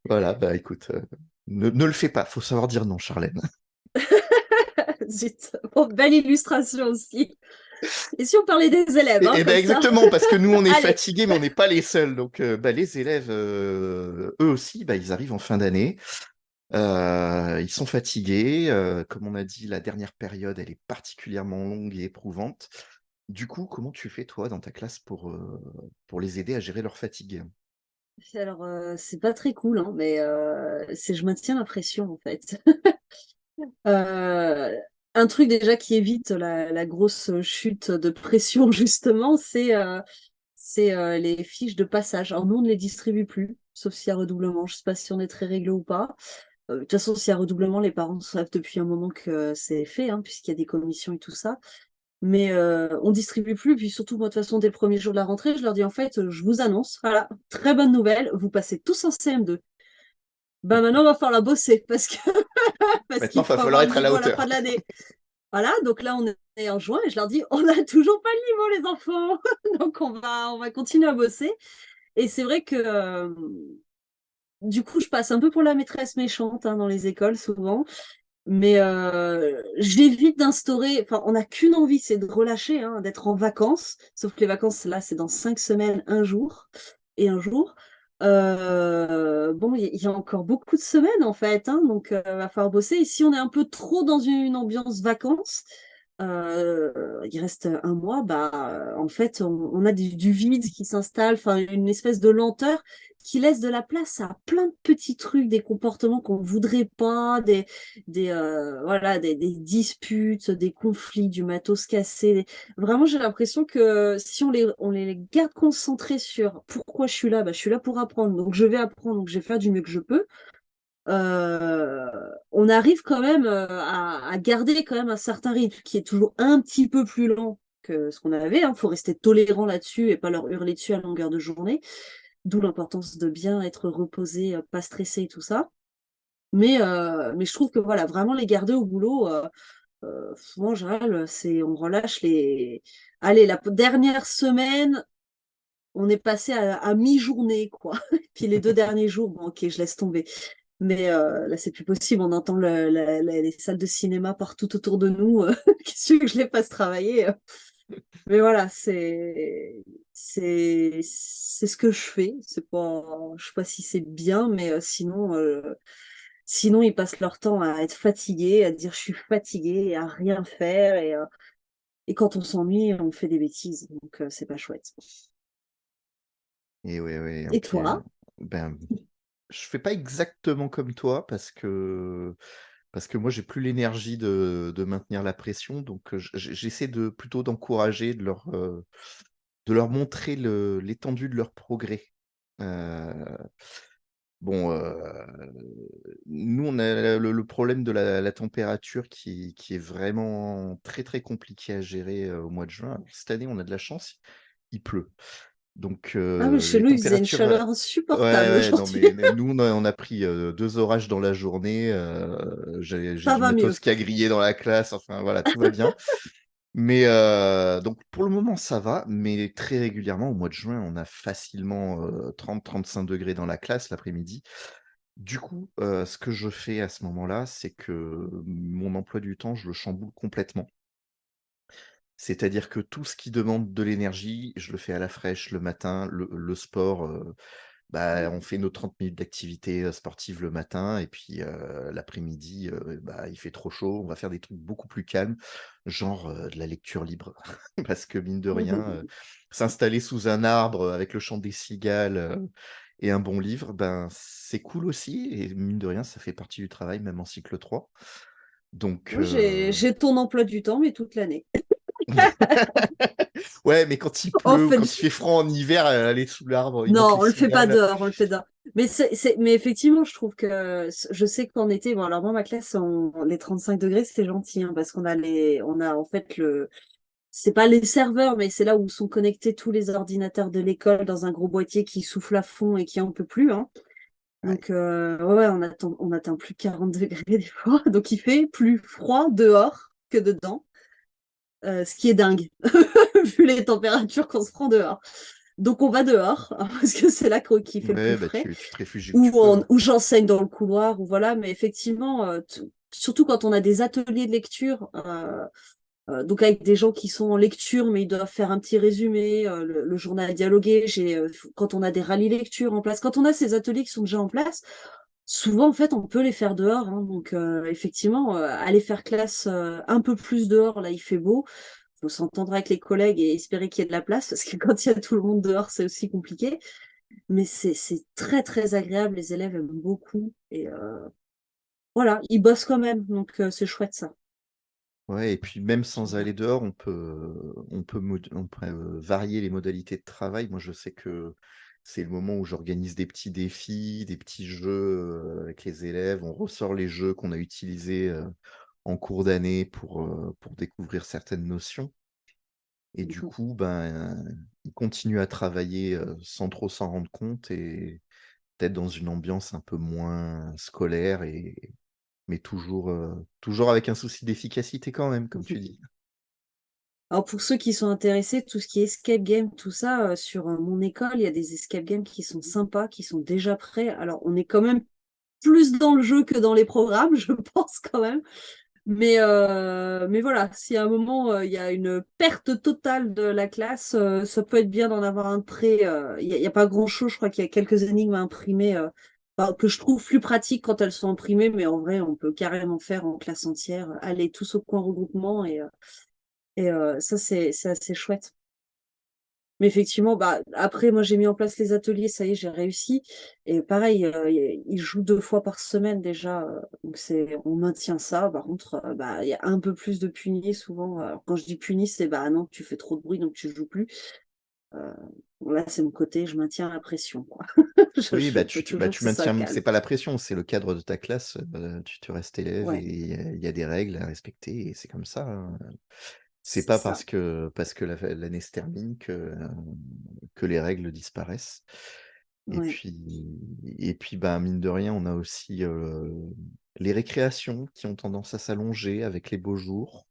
Voilà, bah écoute, ne le fais pas. Faut savoir dire non, Charlène. Zut. Bon, belle illustration aussi. Et si on parlait des élèves, hein, Et ben comme ça. exactement, parce que nous, on est Allez. fatigués, mais on n'est pas les seuls. Donc, bah, les élèves, eux aussi, bah, ils arrivent en fin d'année. Ils sont fatigués. Comme on a dit, la dernière période, elle est particulièrement longue et éprouvante. Du coup, comment tu fais, toi, dans ta classe pour les aider à gérer leur fatigue? Alors c'est pas très cool, hein, mais je maintiens la pression en fait. Euh, un truc déjà qui évite la grosse chute de pression justement, c'est les fiches de passage. Alors nous on ne les distribue plus, sauf s'il y a redoublement. Je sais pas si on est très réglo ou pas. De toute façon, s'il y a redoublement, les parents savent depuis un moment que c'est fait, hein, puisqu'il y a des commissions et tout ça. Mais on distribue plus. Puis surtout, moi, de toute façon, dès le premier jour de la rentrée, je leur dis en fait, je vous annonce, voilà, très bonne nouvelle, vous passez tous en CM2. Ben maintenant, on va falloir la bosser parce Maintenant, qu'il il va faut falloir avoir le être à la niveau à la fin hauteur. de l'année. Voilà, donc là, on est en juin et je leur dis, on n'a toujours pas le niveau, les enfants. Donc on va continuer à bosser. Et c'est vrai que du coup, je passe un peu pour la maîtresse méchante, hein, dans les écoles souvent. Mais j'évite d'instaurer, enfin, on n'a qu'une envie, c'est de relâcher, hein, d'être en vacances. Sauf que les vacances, là, c'est dans 5 semaines, un jour et un jour. Bon, il y a encore beaucoup de semaines, en fait, hein, donc va falloir bosser. Et si on est un peu trop dans une ambiance vacances, il reste un mois, bah, en fait, on a du vide qui s'installe, enfin, une espèce de lenteur qui laisse de la place à plein de petits trucs, des comportements qu'on voudrait pas, voilà, des disputes, des conflits, du matos cassé. Vraiment, j'ai l'impression que si on les garde concentrés sur pourquoi je suis là, bah, je suis là pour apprendre, donc je vais apprendre, donc je vais faire du mieux que je peux. On arrive quand même à garder quand même un certain rythme qui est toujours un petit peu plus lent que ce qu'on avait. Il faut rester tolérant là-dessus et pas leur hurler dessus à longueur de journée. D'où l'importance de bien être reposé, pas stressé et tout ça. Mais je trouve que voilà, vraiment les garder au boulot, moi, en général, on relâche les. Allez, la dernière semaine, on est passé à mi-journée, quoi. Puis les 2 derniers jours, bon, ok, je laisse tomber. Mais là, c'est plus possible. On entend les salles de cinéma partout autour de nous. Qu'est-ce que je les fasse travailler? Mais voilà, c'est ce que je fais. C'est pas, je sais pas si c'est bien, mais sinon ils passent leur temps à être fatigués, à dire je suis fatigué, et à rien faire. Et quand on s'ennuie, on fait des bêtises. Donc c'est pas chouette. Et ouais, ouais, Et ok. toi? Ben, je fais pas exactement comme toi parce que moi j'ai plus l'énergie de maintenir la pression, donc j'essaie de plutôt d'encourager, de leur montrer l'étendue de leur progrès. Euh, bon, nous on a le problème de la température qui est vraiment très très compliqué à gérer au mois de juin. Alors, cette année on a de la chance, il pleut. Donc Ah oui, chez les nous, il faisait une températures, chaleur ouais, insupportable ouais, non, aujourd'hui. mais nous, on a pris 2 orages dans la journée. J'ai Ça du va matos mieux. qui a grillé dans la classe. Enfin, voilà, tout va bien. Mais donc, pour le moment, ça va. Mais très régulièrement, au mois de juin, on a facilement 30-35 degrés dans la classe l'après-midi. Du coup, ce que je fais à ce moment-là, c'est que mon emploi du temps, je le chamboule complètement. C'est-à-dire que tout ce qui demande de l'énergie, je le fais à la fraîche le matin, le sport, bah, on fait nos 30 minutes d'activité, sportive le matin et puis, l'après-midi, bah, il fait trop chaud, on va faire des trucs beaucoup plus calmes, genre, de la lecture libre. Parce que mine de rien, s'installer sous un arbre, avec le chant des cigales, et un bon livre, ben, c'est cool aussi et mine de rien, ça fait partie du travail même en cycle 3. Donc, Moi, j'ai ton emploi du temps, mais toute l'année. ouais, mais quand il On pleut ou fait quand il fait froid en hiver, aller sous l'arbre, il manque Non, les on le fait pas cigales. dehors, on le fait dehors. Mais effectivement, je trouve que je sais qu'en été, bon alors moi ma classe, les 35 degrés, c'est gentil, hein, parce on a en fait c'est pas les serveurs, mais c'est là où sont connectés tous les ordinateurs de l'école dans un gros boîtier qui souffle à fond et qui en peut plus, hein. Ouais. Donc ouais, on atteint plus de 40 degrés des fois, donc il fait plus froid dehors que dedans, ce qui est dingue vu les températures qu'on se prend dehors. Donc on va dehors, parce que c'est là qu'il fait le plus Ouais, bah, frais, tu te réfugies où tu peux, hein. ou j'enseigne dans le couloir, ou voilà, mais effectivement, surtout quand on a des ateliers de lecture, donc avec des gens qui sont en lecture, mais ils doivent faire un petit résumé, le journal dialogué, quand on a des rallyes lecture en place, quand on a ces ateliers qui sont déjà en place, souvent en fait on peut les faire dehors, hein. Donc effectivement, aller faire classe un peu plus dehors, là il fait beau, faut s'entendre avec les collègues et espérer qu'il y ait de la place, parce que quand il y a tout le monde dehors, c'est aussi compliqué. Mais c'est très, très agréable, les élèves aiment beaucoup et voilà, ils bossent quand même, donc c'est chouette ça. Ouais, et puis même J'aime sans bien. aller dehors, on peut, varier les modalités de travail. Moi, je sais que c'est le moment où j'organise des petits défis, des petits jeux, avec les élèves. On ressort les jeux qu'on a utilisés, en cours d'année pour découvrir certaines notions et du Mmh. coup, ben, ils continuent à travailler, sans trop s'en rendre compte et peut-être dans une ambiance un peu moins scolaire et mais toujours avec un souci d'efficacité quand même, comme tu dis. Alors pour ceux qui sont intéressés, tout ce qui est escape game, tout ça, sur, mon école, il y a des escape games qui sont sympas, qui sont déjà prêts. Alors on est quand même plus dans le jeu que dans les programmes, je pense quand même. Mais voilà, si à un moment, il y a une perte totale de la classe, ça peut être bien d'en avoir un de prêt. Il y a pas grand-chose, je crois qu'il y a quelques énigmes à imprimer, enfin, que je trouve plus pratiques quand elles sont imprimées, mais en vrai, on peut carrément faire en classe entière, aller tous au coin regroupement ça, c'est assez chouette. Mais effectivement, bah, après, moi, j'ai mis en place les ateliers, ça y est, j'ai réussi. Et pareil, ils jouent 2 fois par semaine déjà, donc on maintient ça. Par contre, bah, il y a un peu plus de punis souvent. Alors, quand je dis punis, c'est bah non, tu fais trop de bruit, donc tu joues plus. Euh, bon, là, c'est mon côté, je maintiens la pression, quoi. Oui, Je bah, veux bah, toujours que tu ça soit maintiens, c'est calme. pas la pression, c'est le cadre de ta classe, tu restes élève et Ouais, il y a des règles à respecter et c'est comme ça, hein. C'est c'est pas ça. parce que l'année se termine que les règles disparaissent et Ouais, puis, bah, mine de rien, on a aussi, les récréations qui ont tendance à s'allonger avec les beaux jours.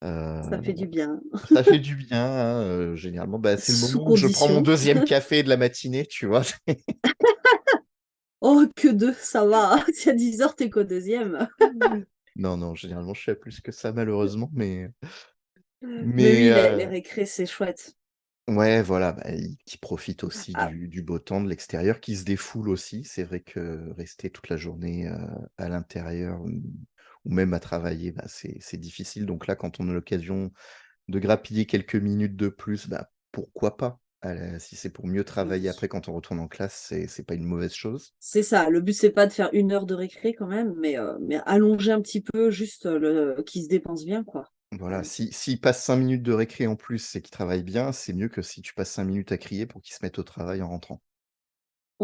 ça fait du bien. Ça fait du bien, hein, généralement, bah, c'est le Sous moment où je prends mon condition. deuxième café de la matinée, tu vois? Oh, que deux, ça va. Si à 10 heures, t'es qu'au deuxième. Non, non, généralement, je suis à plus que ça, malheureusement, Mais mais oui, les récrés, c'est chouette. ouais, voilà, bah, qui profitent aussi Ah, du beau temps de l'extérieur, qui se défoulent aussi. C'est vrai que rester toute la journée à l'intérieur ou même à travailler, bah, c'est difficile. Donc là, quand on a l'occasion de grappiller quelques minutes de plus, bah, pourquoi pas? Si c'est pour mieux travailler après quand on retourne en classe, c'est pas une mauvaise chose. c'est ça. Le but, c'est pas de faire 1 heure de récré quand même, mais allonger un petit peu, juste qui se dépense bien, quoi. Voilà, s'il passe 5 minutes de récré en plus et qu'il travaille bien, c'est mieux que si tu passes 5 minutes à crier pour qu'il se mette au travail en rentrant.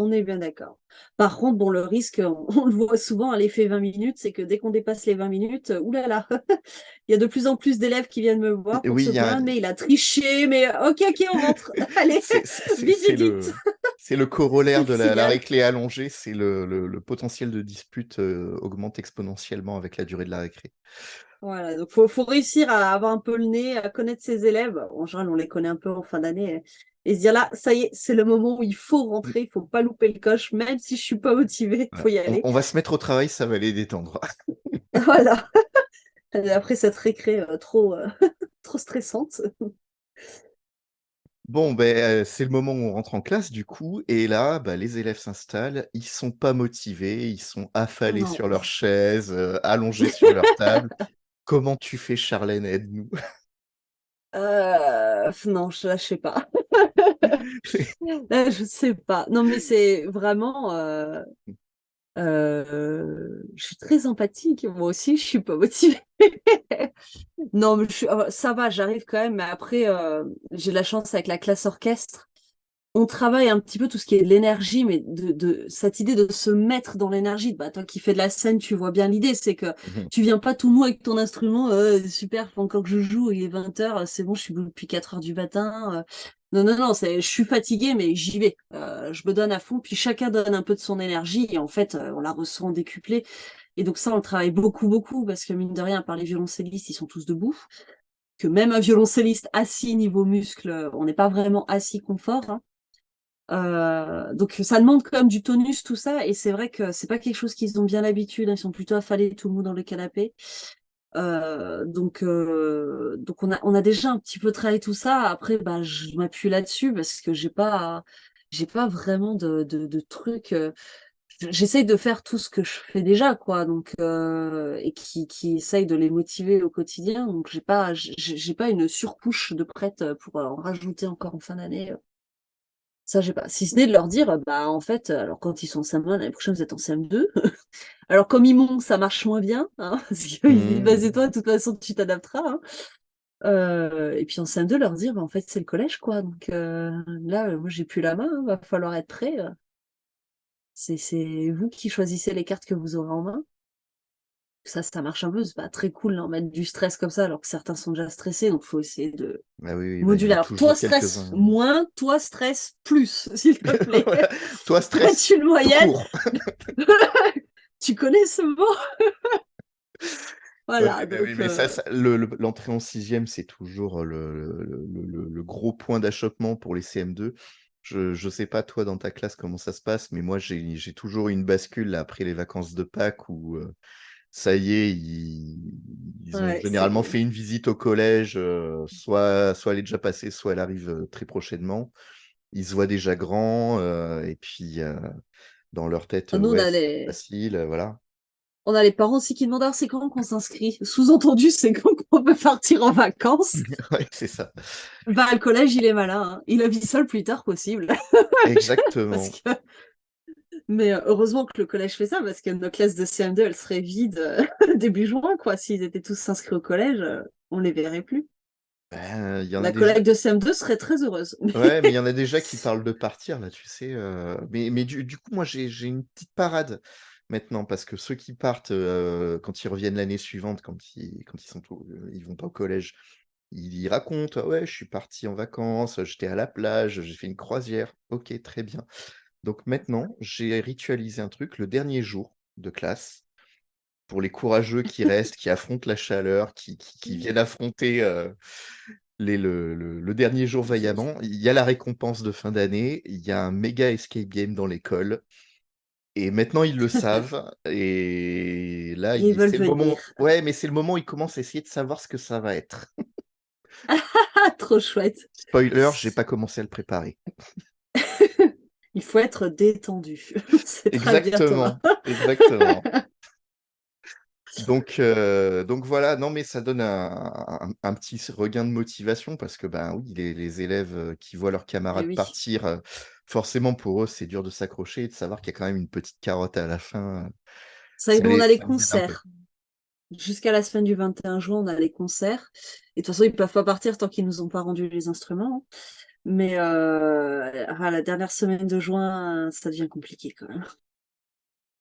On est bien d'accord. Par contre, bon, le risque, on le voit souvent à l'effet 20 minutes, c'est que dès qu'on dépasse les 20 minutes, ouh là là, il y a de plus en plus d'élèves qui viennent me voir Et pour oui, se il y a plaindre, mais il a triché, mais OK, OK, on rentre. Allez, c'est c'est c'est vite, c'est vite, vite. le C'est corollaire le de la signal. récré allongée, c'est le potentiel de dispute, augmente exponentiellement avec la durée de la récré. Voilà, donc faut réussir à avoir un peu le nez, à connaître ses élèves. En général, on les connaît un peu en fin d'année, et se dire là, ça y est, c'est le moment où il faut Mmh, rentrer, il faut pas louper le coche, même si je suis pas motivée, ouais. faut y On aller. on va se mettre au travail, ça va les détendre. Voilà. Après cette récré, trop, trop stressante. Bon, ben, c'est le moment où on rentre en classe du coup et là, bah, les élèves s'installent, ils sont pas motivés, ils sont affalés Non. sur leurs chaises, allongés sur leur table. Comment tu fais Charlène? Aide-nous. Non, là, je sais pas. Là, je sais pas. Non, mais c'est vraiment, je suis très empathique. Moi aussi, je suis pas motivée. Non, mais ça va, j'arrive quand même, mais après, j'ai de la chance avec la classe orchestre. On travaille un petit peu tout ce qui est de l'énergie, mais de cette idée de se mettre dans l'énergie. Bah, toi qui fais de la scène, tu vois bien l'idée, c'est que Mmh. tu viens pas tout mou avec ton instrument, super, faut encore que je joue, il est 20 heures, c'est bon, je suis debout depuis 4 heures du matin. Non, non, non, je suis fatiguée, mais j'y vais. Je me donne à fond, puis chacun donne un peu de son énergie, et en fait, on la ressent en décuplé. Et donc ça, on le travaille beaucoup, beaucoup, parce que mine de rien, à part les violoncellistes, ils sont tous debout. Que même un violoncelliste assis niveau muscle, on n'est pas vraiment assis confort, hein. Donc ça demande quand même du tonus, tout ça, et c'est vrai que c'est pas quelque chose qu'ils ont bien l'habitude, hein, ils sont plutôt affalés tout mou dans le canapé. Donc on a déjà un petit peu travaillé tout ça. Après, bah, je m'appuie là-dessus parce que j'ai pas vraiment de trucs. J'essaye de faire tout ce que je fais déjà, quoi. Donc et qui essaye de les motiver au quotidien. Donc j'ai pas une surcouche de prête pour en rajouter encore en fin d'année. Ça, j'ai pas. Si ce n'est de leur dire, bah, en fait, alors quand ils sont en CM1, l'année prochaine, vous êtes en CM2. Alors comme ils m'ont, ça marche moins bien, hein, parce qu'ils disent: «Bah, c'est Mmh. toi, de toute façon, tu t'adapteras, hein». Et puis en CM2, leur dire: «Bah, en fait, c'est le collège, quoi, donc là, moi, j'ai plus la main, hein, va falloir être prêt, c'est vous qui choisissez les cartes que vous aurez en main». Ça marche un peu, c'est pas très cool, d'en mettre du stress comme ça, alors que certains sont déjà stressés, donc faut essayer de Ah oui, oui, bah, il y en moduler. a Alors toi, toujours stress quelques-uns. moins, toi, stress plus, s'il te plaît. Voilà. Toi, Pour être stress une tout moyenne. court. Tu connais ce mot? Ouais, Voilà, bah, oui, donc mais ça l'entrée en sixième, c'est toujours le gros point d'achoppement pour les CM2. Je sais pas toi dans ta classe comment ça se passe, mais moi j'ai toujours eu une bascule là, après les vacances de Pâques où, ça y est, ils ont ouais, généralement fait une visite au collège, soit elle est déjà passée, soit elle arrive, très prochainement. Ils se voient déjà grands, et puis, dans leur tête, nous, ouais, c'est facile, voilà. on a les parents aussi qui demandent: «Alors, c'est quand qu'on s'inscrit?» Sous-entendu, c'est quand qu'on peut partir en vacances? Ouais, c'est ça. Bah, le collège, il est malin, hein. Il a mis ça le plus tard possible. Parce Exactement. que mais heureusement que le collège fait ça, parce que nos classes de CM2, elles seraient vides, début juin, quoi. S'ils étaient tous inscrits au collège, on les verrait plus. Ben, il y en a La déjà collègue de CM2 serait très heureuse. ouais, mais il y en a déjà qui parlent de partir là, tu sais, mais du coup, moi, j'ai une petite parade maintenant parce que ceux qui partent, quand ils reviennent l'année suivante, quand ils sont ils vont pas au collège, ils racontent: «Ah ouais, je suis parti en vacances, j'étais à la plage, j'ai fait une croisière». OK, très bien. Donc maintenant, j'ai ritualisé un truc, le dernier jour de classe, pour les courageux qui restent, qui affrontent la chaleur, qui viennent affronter, le dernier jour vaillamment, il y a la récompense de fin d'année, il y a un méga escape game dans l'école Et maintenant, ils le savent. Et là, Et ils veulent c'est le moment. venir. Ouais, mais c'est le moment où ils commencent à essayer de savoir ce que ça va être. Ah, trop chouette. Spoiler, j'ai pas commencé à le préparer. Il faut être détendu. C'est très bien, Thomas. Exactement, exactement. Donc voilà, non mais ça donne un petit regain de motivation parce que ben oui, les élèves qui voient leurs Et camarades oui. partir, forcément pour eux c'est dur de s'accrocher et de savoir qu'il y a quand même une petite carotte à la fin, C'est vrai que nous, on a les ça les aide un peu. concerts. Jusqu'à la semaine du 21 juin, on a les concerts. Et de toute façon, ils peuvent pas partir tant qu'ils nous ont pas rendu les instruments, hein. Mais à la dernière semaine de juin, ça devient compliqué quand même.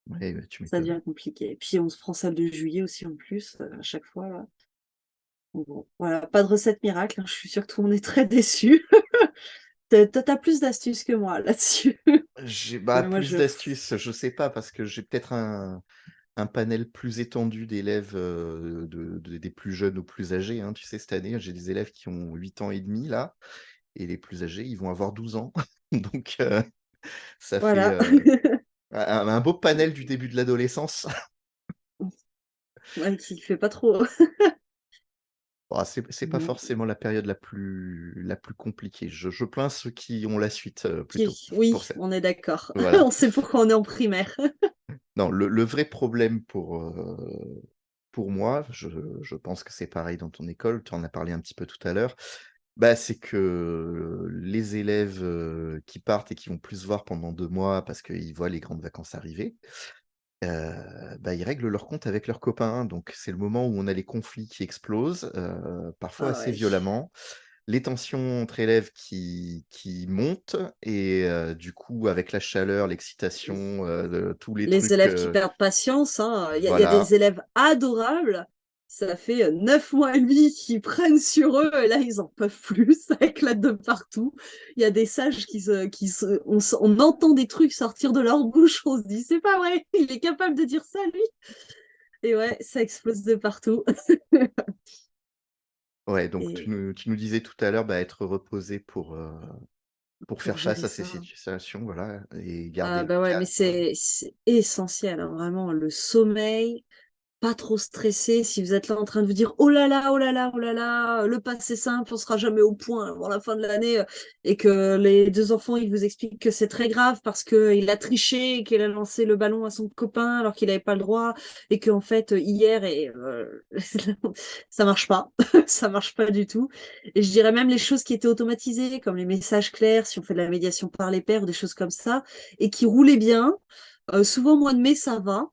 Ouais, bah, tu Ça m'étonnes. devient compliqué. Et puis, on se prend celle de juillet aussi en plus, à chaque fois, là. Donc bon, voilà, pas de recette miracle, hein. Je suis sûre que tout le monde est très déçu. T'as plus d'astuces que moi là-dessus. J'ai Mais moi, plus d'astuces, je sais pas parce que j'ai peut-être un panel plus étendu d'élèves, des plus jeunes aux plus âgés, hein. Tu sais, cette année, j'ai des élèves qui ont 8 ans et demi là et les plus âgés, ils vont avoir 12 ans. Donc ça fait, Voilà. un beau panel du début de l'adolescence. Ouais, qui fait pas trop. Bah, c'est pas Bon, forcément la période la plus compliquée. Je plains ceux qui ont la suite, plutôt pour oui, ça. on est d'accord. Voilà. On sait pourquoi on est en primaire. Non, le vrai problème pour moi, je pense que c'est pareil dans ton école, tu en as parlé un petit peu tout à l'heure, bah, c'est que les élèves, qui partent et qui vont plus se voir pendant 2 mois parce qu'ils voient les grandes vacances arriver, bah, ils règlent leur compte avec leurs copains. Donc c'est le moment où on a les conflits qui explosent, parfois Ah assez ouais. violemment. Les tensions entre élèves qui montent et du coup, avec la chaleur, l'excitation, tous les Les trucs, élèves qui perdent patience, hein, il y a voilà. des élèves adorables. Ça fait 9 mois et demi qu'ils prennent sur eux et là, ils en peuvent plus. Ça éclate de partout. Il y a des sages on entend des trucs sortir de leur bouche. On se dit, c'est pas vrai, il est capable de dire ça, lui. Et ouais, ça explose de partout. Ouais, donc tu Et nous tu nous disais tout à l'heure, bah, être reposé pour pour faire face gérer à ces ça. situations, voilà et garder Ah le bah ouais, mais calme. c'est essentiel, hein, vraiment, le sommeil, pas trop stressé. Si vous êtes là en train de vous dire oh là là, oh là là, oh là là, le passé simple, on sera jamais au point avant la fin de l'année, et que les deux enfants ils vous expliquent que c'est très grave parce que il a triché, qu'il a lancé le ballon à son copain alors qu'il n'avait pas le droit, et qu'en fait hier ça marche pas, ça marche pas du tout. Et je dirais même les choses qui étaient automatisées, comme les messages clairs, si on fait de la médiation par les pairs ou des choses comme ça, et qui roulaient bien. Souvent au mois de mai ça va.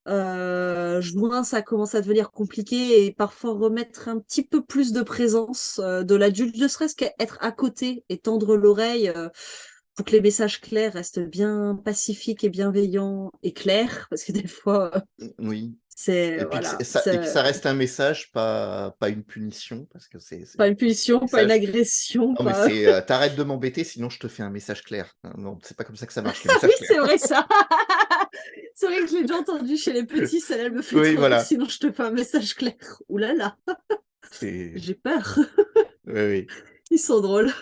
Juin, ça commence à devenir compliqué et parfois remettre un petit peu plus de présence de l'adulte, ne serait-ce qu'être à côté et tendre l'oreille pour que les messages clairs restent bien pacifiques et bienveillants et clairs, parce que des fois, Oui c'est et puis que voilà, ça c'est reste un message, pas une punition parce que c'est pas une aussi un punition, pas une message. agression, Non, mais pas. c'est, «Tu de m'embêter, sinon je te fais un message clair». Non, c'est pas comme ça que ça marche les Oui, messages clairs. c'est vrai ça. C'est vrai que je l'ai déjà entendu chez les petits, celle-là elle me fait Oui, trop rire, voilà, sinon je te fais un message clair. Ouh là là, c'est j'ai peur. oui, oui. Ils sont drôles.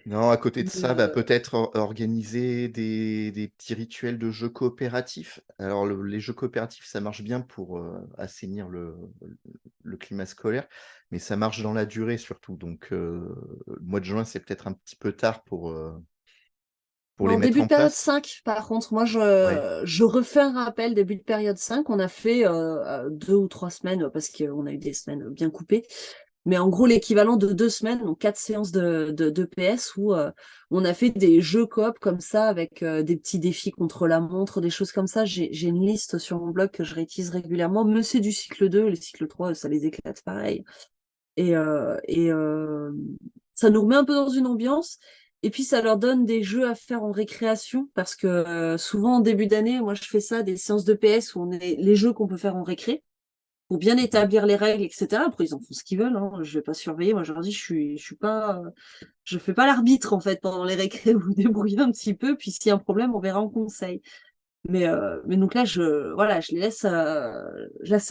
Non, à côté de Mais, ça, bah, peut-être organiser des petits rituels de jeux coopératifs. Alors les jeux coopératifs, ça marche bien pour, assainir le climat scolaire, mais ça marche dans la durée surtout. Donc le mois de juin, c'est peut-être un petit peu tard pour les en mettre début en de période place. 5, par contre, moi, Ouais. je refais un rappel début de période 5. On a fait 2 ou 3 semaines, parce qu'on a eu des semaines bien coupées. Mais en gros, l'équivalent de 2 semaines, donc 4 séances de PS où on a fait des jeux coop comme ça, avec des petits défis contre la montre, des choses comme ça. J'ai une liste sur mon blog que je réutilise régulièrement. Mais c'est du cycle 2, les cycles 3, ça les éclate pareil. Et ça nous remet un peu dans une ambiance. Et puis, ça leur donne des jeux à faire en récréation, parce que souvent, en début d'année, moi, je fais ça, des séances de PS où on est les jeux qu'on peut faire en récré, pour bien Mmh. établir les règles, etc. Après, ils en font ce qu'ils veulent, hein. Je vais pas surveiller. Moi, je leur dis, je suis pas, je fais pas l'arbitre, en fait, pendant les récrés. Vous vous débrouillez un petit peu, puis s'il y a un problème, on verra en conseil. Mais donc là, voilà, je laisse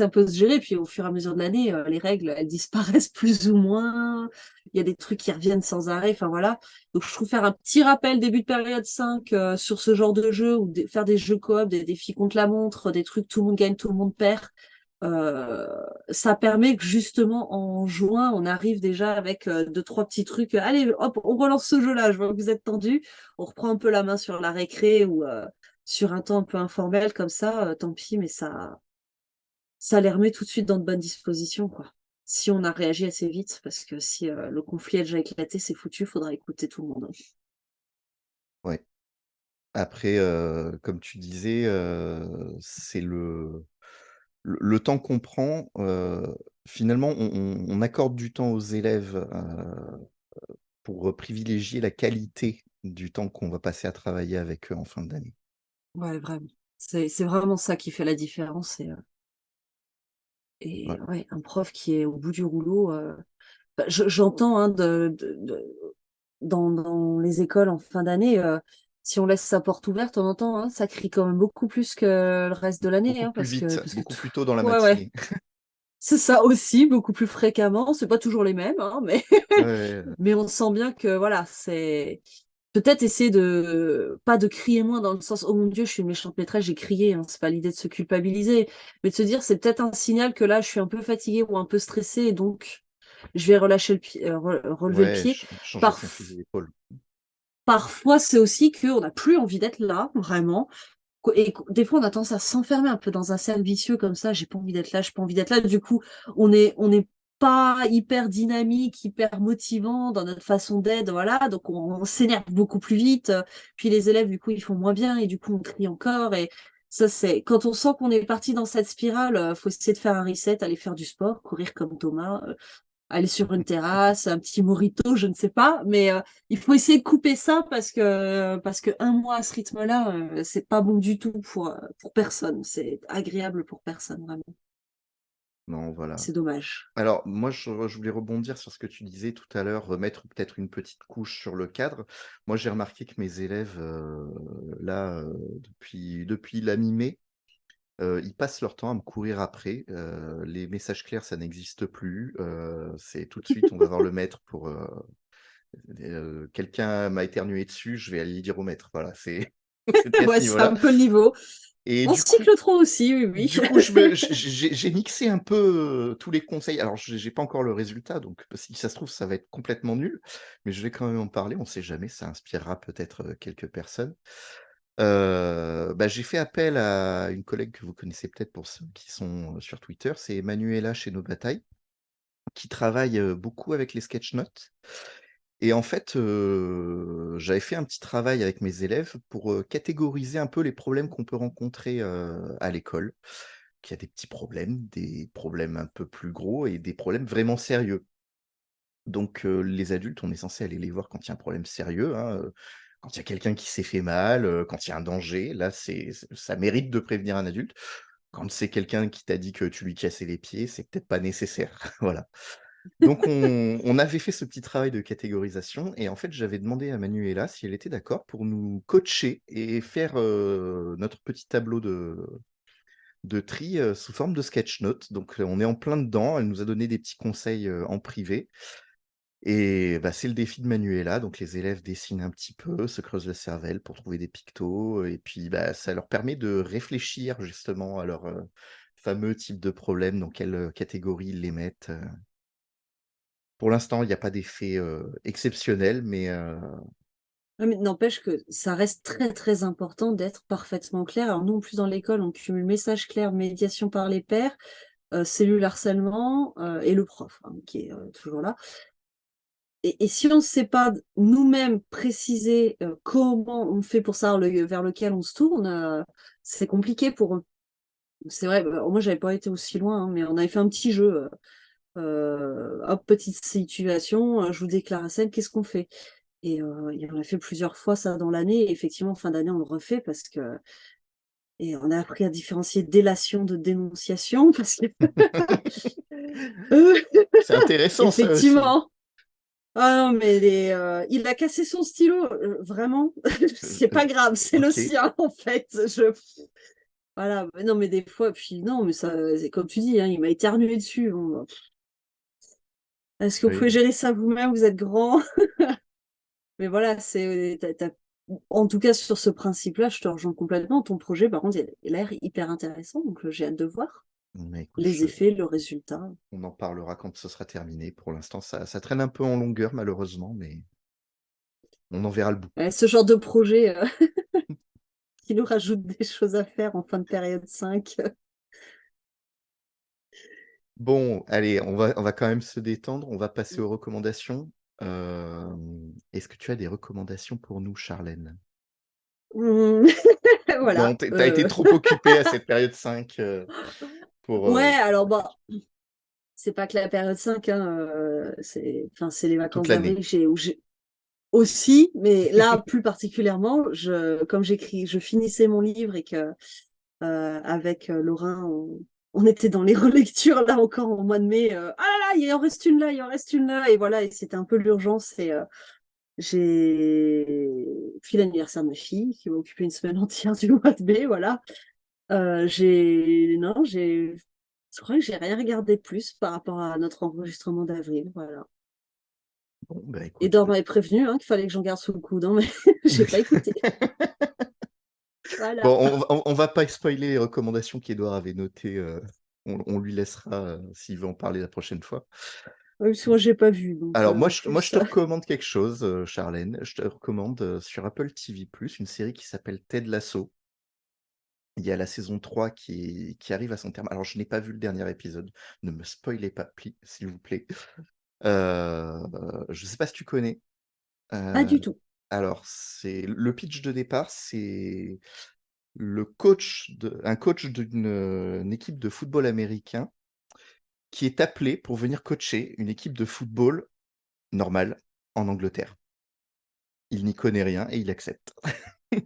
un peu se gérer. Puis au fur et à mesure de l'année, les règles, elles disparaissent plus ou moins. Il y a des trucs qui reviennent sans arrêt. Enfin voilà. Donc je trouve faire un petit rappel début de période 5 sur ce genre de jeu ou faire des jeux coop, des défis contre la montre, des trucs tout le monde gagne, tout le monde perd. Euh, Ça permet que justement en juin, on arrive déjà avec deux, trois petits trucs. Allez, hop, on relance ce jeu-là. Je vois que vous êtes tendus. On reprend un peu la main sur la récré ou sur un temps un peu informel comme ça. Tant pis, mais ça les remet tout de suite dans de bonnes dispositions, quoi. Si on a réagi assez vite, parce que si le conflit a déjà éclaté, c'est foutu. Faudra écouter tout le monde. Ouais. Après, comme tu disais, c'est le temps qu'on prend, finalement, on accorde du temps aux élèves, pour, privilégier la qualité du temps qu'on va passer à travailler avec eux en fin d'année. Ouais, vraiment. C'est vraiment ça qui fait la différence. Et Ouais. ouais, un prof qui est au bout du rouleau. Bah, j'entends hein, dans les écoles en fin d'année, si on laisse sa porte ouverte, on entend, hein, ça crie quand même beaucoup plus que le reste de l'année, Beaucoup hein, plus vite, parce que beaucoup plus tôt dans la ouais, ouais, matinée. c'est ça aussi, beaucoup plus fréquemment. C'est pas toujours les mêmes, hein, mais Ouais, ouais, mais on sent bien que voilà, c'est peut-être essayer de pas de crier moins dans le sens oh mon Dieu, je suis une méchante maîtresse, j'ai crié, hein, c'est pas l'idée de se culpabiliser, mais de se dire c'est peut-être un signal que là je suis un peu fatiguée ou un peu stressée et donc je vais relâcher le pied, relever le ouais, pied. changer son Parf- fusil d'épaule. Parfois, c'est aussi qu'on n'a plus envie d'être là, vraiment. Des fois, on a tendance à s'enfermer un peu dans un cercle vicieux comme ça. J'ai pas envie d'être là, j'ai pas envie d'être là. Du coup, on n'est pas hyper dynamique, hyper motivant dans notre façon d'être, voilà. Donc, on s'énerve beaucoup plus vite. Puis les élèves, du coup, ils font moins bien et du coup, on crie encore. Et ça, c'est quand on sent qu'on est parti dans cette spirale, faut essayer de faire un reset, aller faire du sport, courir comme Thomas, aller sur une terrasse, un petit mojito, je ne sais pas, mais il faut essayer de couper ça parce que un mois à ce rythme-là, c'est pas bon du tout pour personne. C'est agréable pour personne, vraiment. Non, voilà. C'est dommage. Alors moi, je voulais rebondir sur ce que tu disais tout à l'heure, remettre peut-être une petite couche sur le cadre. Moi, j'ai remarqué que mes élèves, là, depuis la mi-mai, ils passent leur temps à me courir après. Les messages clairs, ça n'existe plus. C'est tout de suite, on va voir le maître pour, quelqu'un m'a éternué dessus, je vais aller le dire au maître. Voilà, c'est c'était à ce Ouais, c'est niveau-là un peu le niveau. et Mon cyclotron aussi, oui, oui. du coup, je me j'ai mixé un peu, tous les conseils. Alors j'ai pas encore le résultat, donc si ça se trouve, ça va être complètement nul, mais je vais quand même en parler, on sait jamais, ça inspirera peut-être, quelques personnes. Bah, j'ai fait appel à une collègue que vous connaissez peut-être pour ceux qui sont, sur Twitter, c'est Manuela chez Nos Batailles, qui travaille, beaucoup avec les sketch notes et en fait, j'avais fait un petit travail avec mes élèves pour, catégoriser un peu les problèmes qu'on peut rencontrer, à l'école. Qu'il y a des petits problèmes, des problèmes un peu plus gros et des problèmes vraiment sérieux. Donc, les adultes, on est censé aller les voir quand il y a un problème sérieux, hein, quand il y a quelqu'un qui s'est fait mal, quand il y a un danger, là, ça mérite de prévenir un adulte. Quand c'est quelqu'un qui t'a dit que tu lui cassais les pieds, c'est peut-être pas nécessaire, voilà. Donc on avait fait ce petit travail de catégorisation et en fait, j'avais demandé à Manuela si elle était d'accord pour nous coacher et faire, notre petit tableau de tri, sous forme de sketch note. Donc, on est en plein dedans. Elle nous a donné des petits conseils, en privé et bah, c'est le défi de Manuela. Donc les élèves dessinent un petit peu, se creusent la cervelle pour trouver des pictos et puis, bah, ça leur permet de réfléchir justement à leur, fameux type de problème, dans quelle, catégorie ils les mettent. Pour l'instant, il y a pas d'effet, exceptionnel, mais, Ouais, mais n'empêche que ça reste très très important d'être parfaitement clair. Alors nous, en plus dans l'école, on cumule message clair, médiation par les pairs, cellule harcèlement et le prof, hein, qui est toujours là. Et si on ne sait pas nous-mêmes préciser comment on fait pour savoir vers lequel on se tourne, c'est compliqué pour eux. C'est vrai, bah, moi j'avais pas été aussi loin, hein, mais on avait fait un petit jeu. Hop, petite situation, je vous déclare à scène, qu'est-ce qu'on fait? Et on a fait plusieurs fois ça dans l'année. Et effectivement, en fin d'année, on le refait parce que et on a appris à différencier délation de dénonciation parce que c'est intéressant ça aussi. effectivement. Ah non, mais il a cassé son stylo, vraiment. C'est pas grave, c'est le Ok, sien, en fait. Voilà, mais non, mais des fois, puis non, mais ça, c'est comme tu dis, hein, il m'a éternué dessus. Bon, bah, est-ce que vous oui. pouvez gérer ça vous-même? Vous êtes grand. Mais voilà, en tout cas, sur ce principe-là, je te rejoins complètement. Ton projet, par contre, il a l'air hyper intéressant, donc j'ai hâte de voir Mais écoute, les effets, le résultat. on en parlera quand ce sera terminé. Pour l'instant, ça traîne un peu en longueur, malheureusement, mais on en verra le bout. Ouais, ce genre de projet qui nous rajoute des choses à faire en fin de période 5. Bon, allez, on va quand même se détendre. On va passer aux recommandations. Est-ce que tu as des recommandations pour nous, Charlène? Mmh. Non, Voilà. t'as été trop occupée à cette période 5 pour Ouais, alors bah, c'est pas que la période 5, hein, c'est les toute vacances l'année. d'avril où j'ai aussi, mais là plus particulièrement, comme je finissais mon livre et que avec Laurent, on était dans les relectures là encore au mois de mai. Ah là là, il en reste une là, il en reste une là, et voilà, et c'était un peu l'urgence. Et j'ai puis l'anniversaire de ma fille qui m'a occupé une semaine entière du mois de mai, voilà. Non, je crois que j'ai rien regardé de plus par rapport à notre enregistrement d'avril, voilà. Bon, bah Et écoute. Dor m'avait prévenu hein, qu'il fallait que j'en garde sous le coude, hein, mais j'ai pas écouté. Voilà. Bon, on va pas spoiler les recommandations qu'Édouard avait notées. On lui laissera s'il veut en parler la prochaine fois. Même si moi j'ai pas vu, donc Alors moi, en je plus. te recommande quelque chose, Charlène. Je te recommande sur Apple TV+, une série qui s'appelle Ted Lasso. Il y a la saison 3 qui arrive à son terme. Alors, je n'ai pas vu le dernier épisode. Ne me spoilez pas, s'il vous plaît. Je sais pas si tu connais. Pas Heu, du tout. alors, c'est le pitch de départ, c'est un coach d'une, une équipe de football américain qui est appelé pour venir coacher une équipe de football normale en Angleterre. Il n'y connaît rien et il accepte. Donc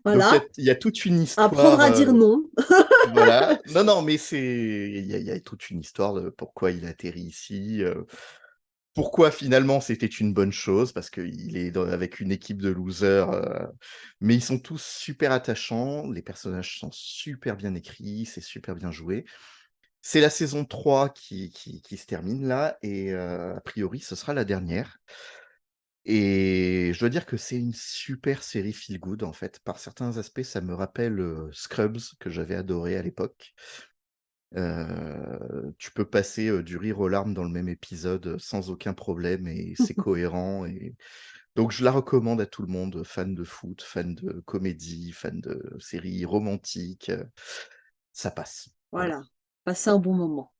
Voilà. il y a toute une Apprendre histoire, à dire non. voilà. Non, non, mais il y a toute une histoire de pourquoi il atterrit ici, pourquoi finalement c'était une bonne chose, parce qu'il est avec une équipe de losers, mais ils sont tous super attachants, les personnages sont super bien écrits, c'est super bien joué. C'est la saison 3 qui se termine là et a priori ce sera la dernière et je dois dire que c'est une super série feel good en fait. Par certains aspects, ça me rappelle, Scrubs que j'avais adoré à l'époque. Tu peux passer, du rire aux larmes dans le même épisode, sans aucun problème et c'est cohérent et donc je la recommande à tout le monde, fan de foot, fan de comédie, fan de séries romantiques, ça passe. Voilà. Voilà. Passer un bon moment.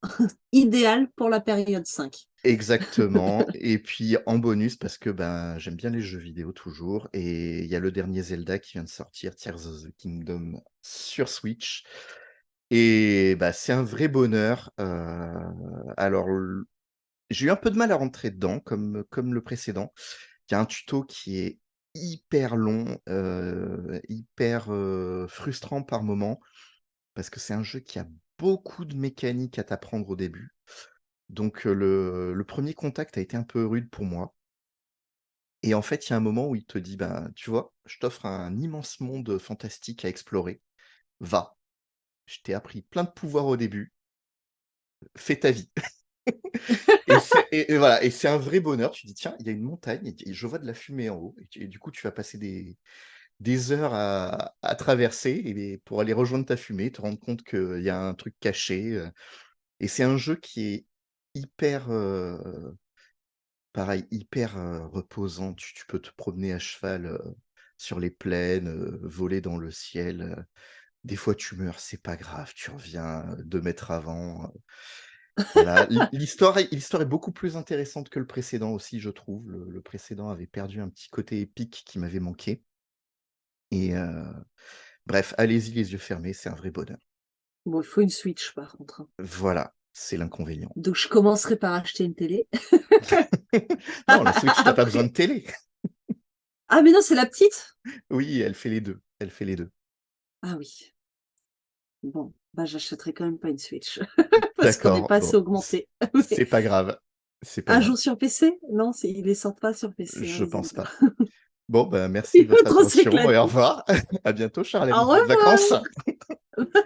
Idéal pour la période 5. Exactement et puis en bonus parce que, ben, j'aime bien les jeux vidéo toujours et il y a le dernier Zelda qui vient de sortir, Tears of the Kingdom sur Switch et bah, c'est un vrai bonheur, alors j'ai eu un peu de mal à rentrer dedans comme le précédent. Il y a un tuto qui est hyper long, hyper, frustrant par moment, parce que c'est un jeu qui a beaucoup de mécaniques à t'apprendre au début. Donc, le 1er contact a été un peu rude pour moi et en fait, il y a un moment où il te dit: «Ben, tu vois, je t'offre un immense monde fantastique à explorer. Va, je t'ai appris plein de pouvoirs au début, fais ta vie». Et voilà et c'est un vrai bonheur. Tu dis: «Tiens, il y a une montagne et je vois de la fumée en haut» et du coup, tu vas passer des heures à traverser pour aller rejoindre ta fumée, te rendre compte qu'il y a un truc caché, et c'est un jeu qui est hyper, pareil, hyper, reposant. Tu peux te promener à cheval, sur les plaines, voler dans le ciel, des fois tu meurs, c'est pas grave, tu reviens, 2 mètres avant, voilà. L'histoire est beaucoup plus intéressante que le précédent aussi, je trouve. Le précédent avait perdu un petit côté épique qui m'avait manqué et bref, allez-y les yeux fermés, c'est un vrai bonheur. Bon, il faut une Switch par contre, hein. Voilà, c'est l'inconvénient. Donc je commencerai par acheter une télé. Non, la Switch, tu pas besoin de Après. télé. Ah mais non, c'est la petite? Oui, elle fait les 2. Elle fait les 2. Ah oui. Bon, bah j'achèterai quand même pas une Switch parce qu'on n'est D'accord, pas bon, assez augmenté. c'est pas grave. C'est pas Un grave. jour sur PC? Non, ils les sortent pas sur PC, hein, Je les pense Zelda. pas. Bon, bah, merci Il de va votre trop attention et au s'éclater. revoir. À bientôt, Au Charlène. Bonnes vacances. revoir!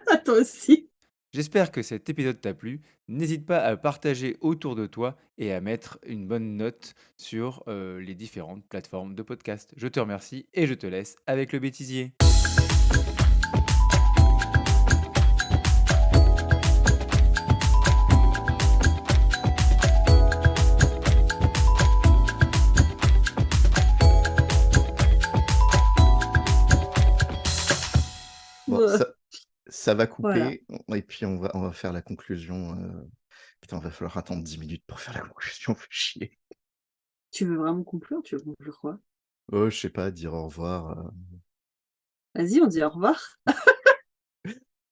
À toi aussi. J'espère que cet épisode t'a plu. N'hésite pas à partager autour de toi et à mettre une bonne note sur les différentes plateformes de podcast. Je te remercie et je te laisse avec le bêtisier. Bon, ça va Voilà. couper et puis on va faire la conclusion. Putain, va falloir attendre 10 minutes pour faire la conclusion, fait chier. Tu veux vraiment conclure? Tu veux conclure quoi? Oh, je sais pas, dire au revoir. Vas-y, on dit au revoir.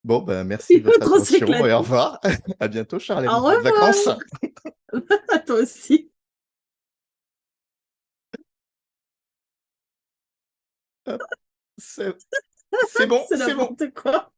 Bon, bah, merci Il de va votre trop attention et au s'éclater. revoir. À bientôt, Charlène. Au Bonnes vacances. revoir! À toi aussi. Hop, c'est bon, C'est c'est bon. n'importe quoi.